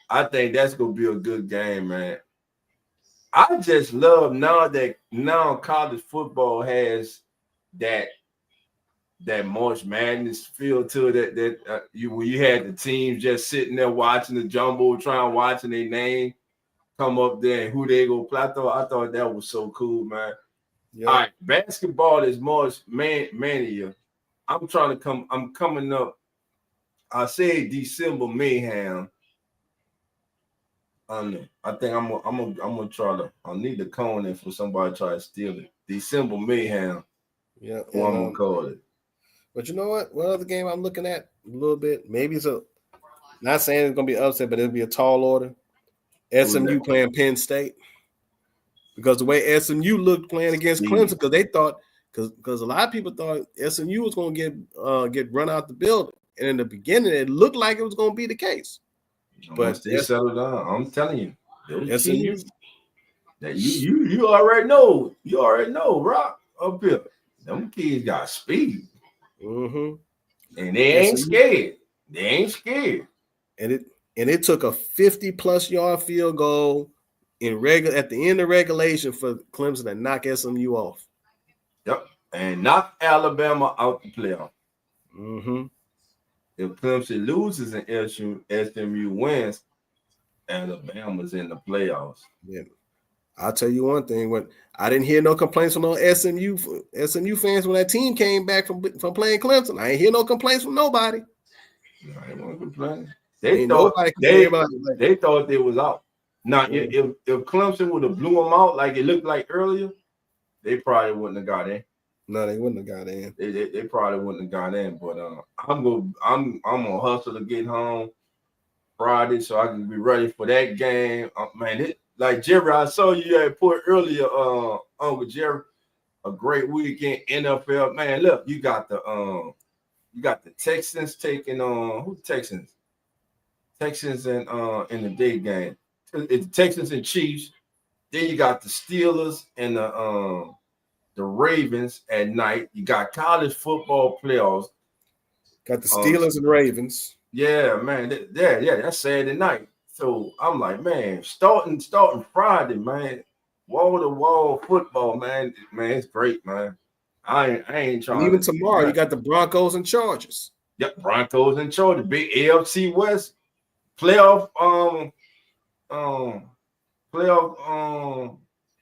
I think that's gonna be a good game, man. I just love now college football has that March Madness feel to it. That you had the teams just sitting there watching the jumbotron, watching their name come up there and who they go play. I thought that was so cool, man. Yeah. All right, basketball is March Mania. I'm coming up. I say December mayhem. I think I'm gonna try to. I need the cone in for somebody to try to steal it. December mayhem. Yeah, what I'm gonna call it. But you know what? What other game I'm looking at a little bit? Maybe it's not saying it's gonna be upset, but it'll be a tall order. SMU playing Penn State, because the way SMU looked playing against Clemson, because they thought, because a lot of people thought SMU was gonna get run out the building, and in the beginning it looked like it was gonna be the case. But they settled down. I'm telling you, those teams that you already know. You already know, Rock up here. Them kids got speed. Mm-hmm. And they ain't scared. They ain't scared. And it took a 50+ yard field goal at the end of regulation for Clemson to knock SMU off. Yep. And knock Alabama out the playoff. Mm-hmm. If Clemson loses and SMU wins, Alabama's in the playoffs. Yeah. I'll tell you one thing. When I didn't hear no complaints from no SMU fans when that team came back from playing Clemson. I ain't hear no complaints from nobody. No, they weren't complaining. They thought they was out. Now, if Clemson would have blew them out like it looked like earlier, they probably wouldn't have got in. No, they wouldn't have got in. They probably wouldn't have got in. But I'm gonna hustle to get home Friday so I can be ready for that game. Man, like Jerry, I saw you had put earlier, Uncle Jerry, a great weekend NFL. Man, look, you got the Texans taking on who? Texans in the day game. It's Texans and Chiefs. Then you got the Steelers and the Ravens at night. You got college football playoffs. Got the Steelers and Ravens. Yeah, man. That's Saturday night. So I'm like, man, starting Friday, man. Wall to wall football, man. Man, it's great, man. I ain't trying. And even tomorrow, you got the Broncos and Chargers. Yep, Broncos and Chargers. Big AFC West playoff.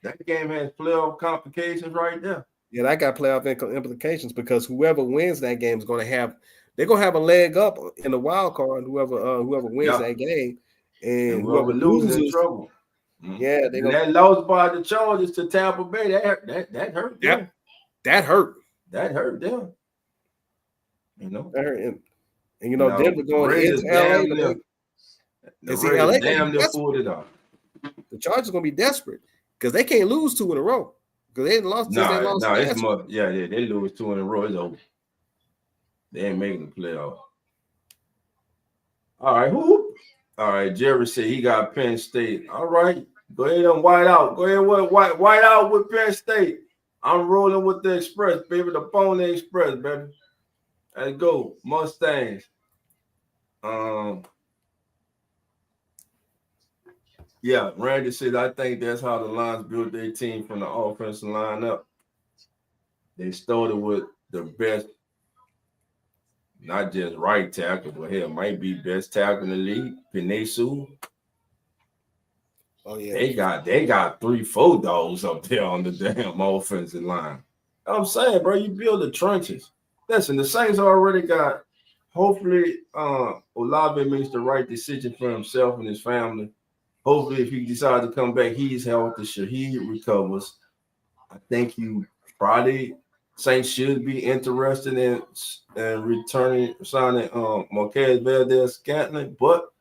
That game has playoff complications right there. Yeah, that got playoff implications because whoever wins that game is going to have. They're going to have a leg up in the wild card. Whoever wins that game, and whoever loses in trouble. Yeah, that loss by the Chargers to Tampa Bay that hurt. Yeah, that hurt. That hurt them. That hurt him. And Denver going into LA. LA damn near pulled it off. The Chargers are going to be desperate because they can't lose 2 in a row because they hadn't lost. It's more. Yeah, they lose 2 in a row. It's over. They ain't making the playoff. All right, who? All right, Jerry said he got Penn State. All right, go ahead and white out. Go ahead with white out with Penn State. I'm rolling with the Express, baby. The Pony Express, baby. Let's go, Mustangs. Yeah, Randy said I think that's how the Lions built their team from the offensive line up. They started with the best. Not just right tackle, but hell, might be best tackle in the league. Penei Sewell. Oh yeah, they got 3-4 dogs up there on the damn offensive line. I'm saying, bro, you build the trenches. Listen, the Saints already got. Hopefully, Olave makes the right decision for himself and his family. Hopefully, if he decides to come back, he's healthy. Shaheed recovers. I think Saints should be interested in signing Marquez Valdez-Scantling, but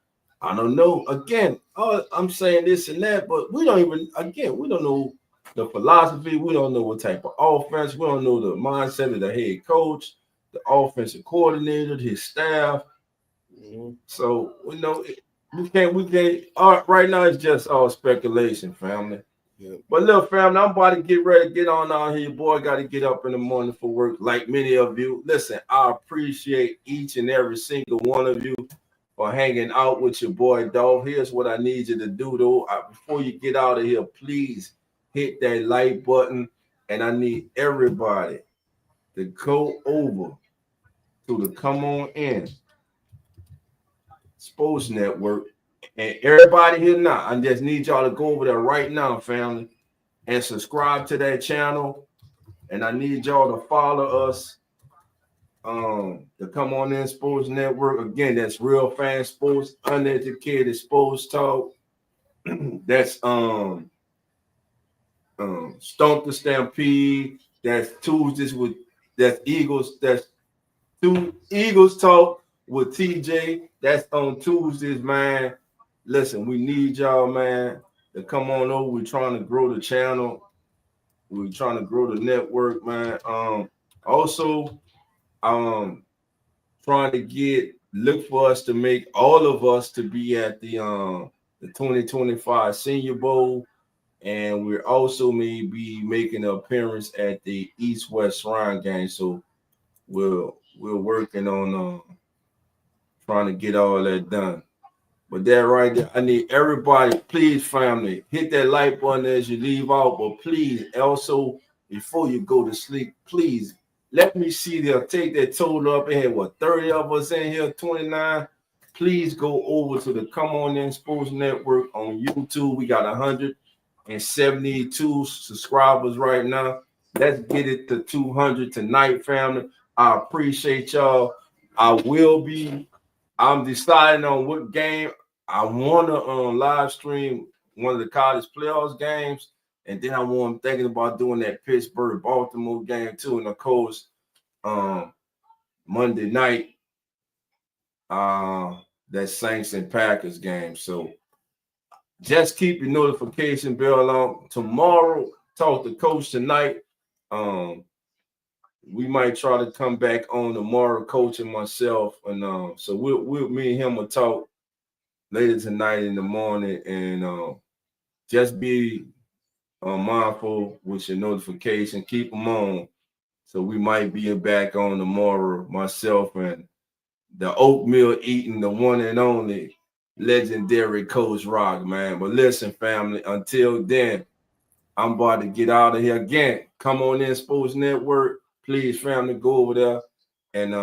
I don't know. Again, I'm saying this and that, but we don't know the philosophy. We don't know what type of offense. We don't know the mindset of the head coach, the offensive coordinator, his staff. So we know we can't. Right now it's just all speculation, family. Yeah. But look, family, I'm about to get ready to get on out here. Your boy got to get up in the morning for work, like many of you. Listen, I appreciate each and every single one of you for hanging out with your boy Dolph. Here's what I need you to do, though. Before you get out of here, please hit that like button, and I need everybody to go over to the Come On In Sports Network. And everybody here now, I just need y'all to go over there right now, family, and subscribe to that channel. And I need y'all to follow us. The Come On In Sports Network. Again, that's Real Fan Sports, Uneducated Sports Talk. That's Stomp the Stampede. That's Tuesdays with Eagles. That's Eagles Talk with TJ. That's on Tuesdays, man. Listen, we need y'all, man, to come on over. We're trying to grow the channel. We're trying to grow the network, man. Also, trying to look for us to make all of us to be at the 2025 Senior Bowl, and we're also maybe making an appearance at the East-West Shrine game. So we're working on trying to get all that done. But that right there, I need everybody, please, family, hit that like button as you leave out. But please, also, before you go to sleep, please let me see take that total up ahead. What, 30 of us in here, 29? Please go over to the Come On In Sports Network on YouTube. We got 172 subscribers right now. Let's get it to 200 tonight, family. I appreciate y'all. I'm deciding on what game I want to live stream, one of the college playoffs games, and then I'm thinking about doing that Pittsburgh-Baltimore game too, and of course, Monday night, that Saints and Packers game. So just keep your notification bell on. Tomorrow, talk to Coach tonight. We might try to come back on tomorrow, Coach and myself, and so we'll me and him will talk later tonight in the morning, and just be mindful with your notification. Keep them on, so we might be back on tomorrow. Myself and the oatmeal eating, the one and only legendary Coach Rock, man. But listen, family, until then, I'm about to get out of here again. Come On In Sports Network. Please, family, go over there and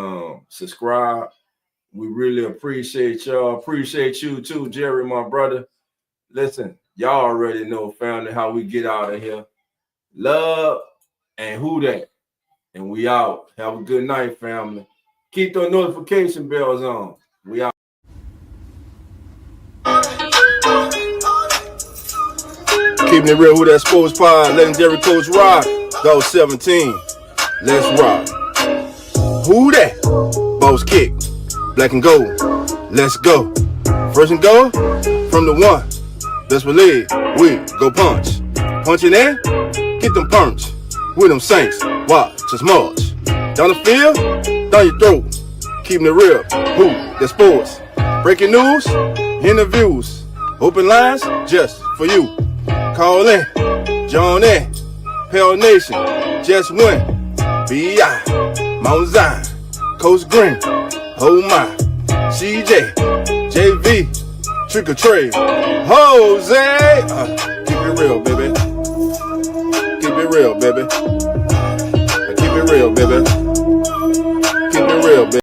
subscribe. We really appreciate y'all. Appreciate you too, Jerry, my brother. Listen, y'all already know, family, how we get out of here. Love and who that. And we out. Have a good night, family. Keep those notification bells on. We out. Keeping it real, who that Sports Pod, legendary Coach Rock. Go 17. Let's rock. Who that? Boss kick. Black and gold. Let's go. First and goal from the one. Best believe we go punch. Punching in, get them punch. With them Saints, watch us march. Down the field, down your throat. Keeping it real. Who the sports? Breaking news, interviews. Open lines just for you. Call in, join in. Pale Nation, just win. B.I. Mount Zion, Coach Green, oh my, CJ, JV, Trick or Trade, Jose. Keep it real, baby. Keep it real, baby. Keep it real, baby. Keep it real, baby.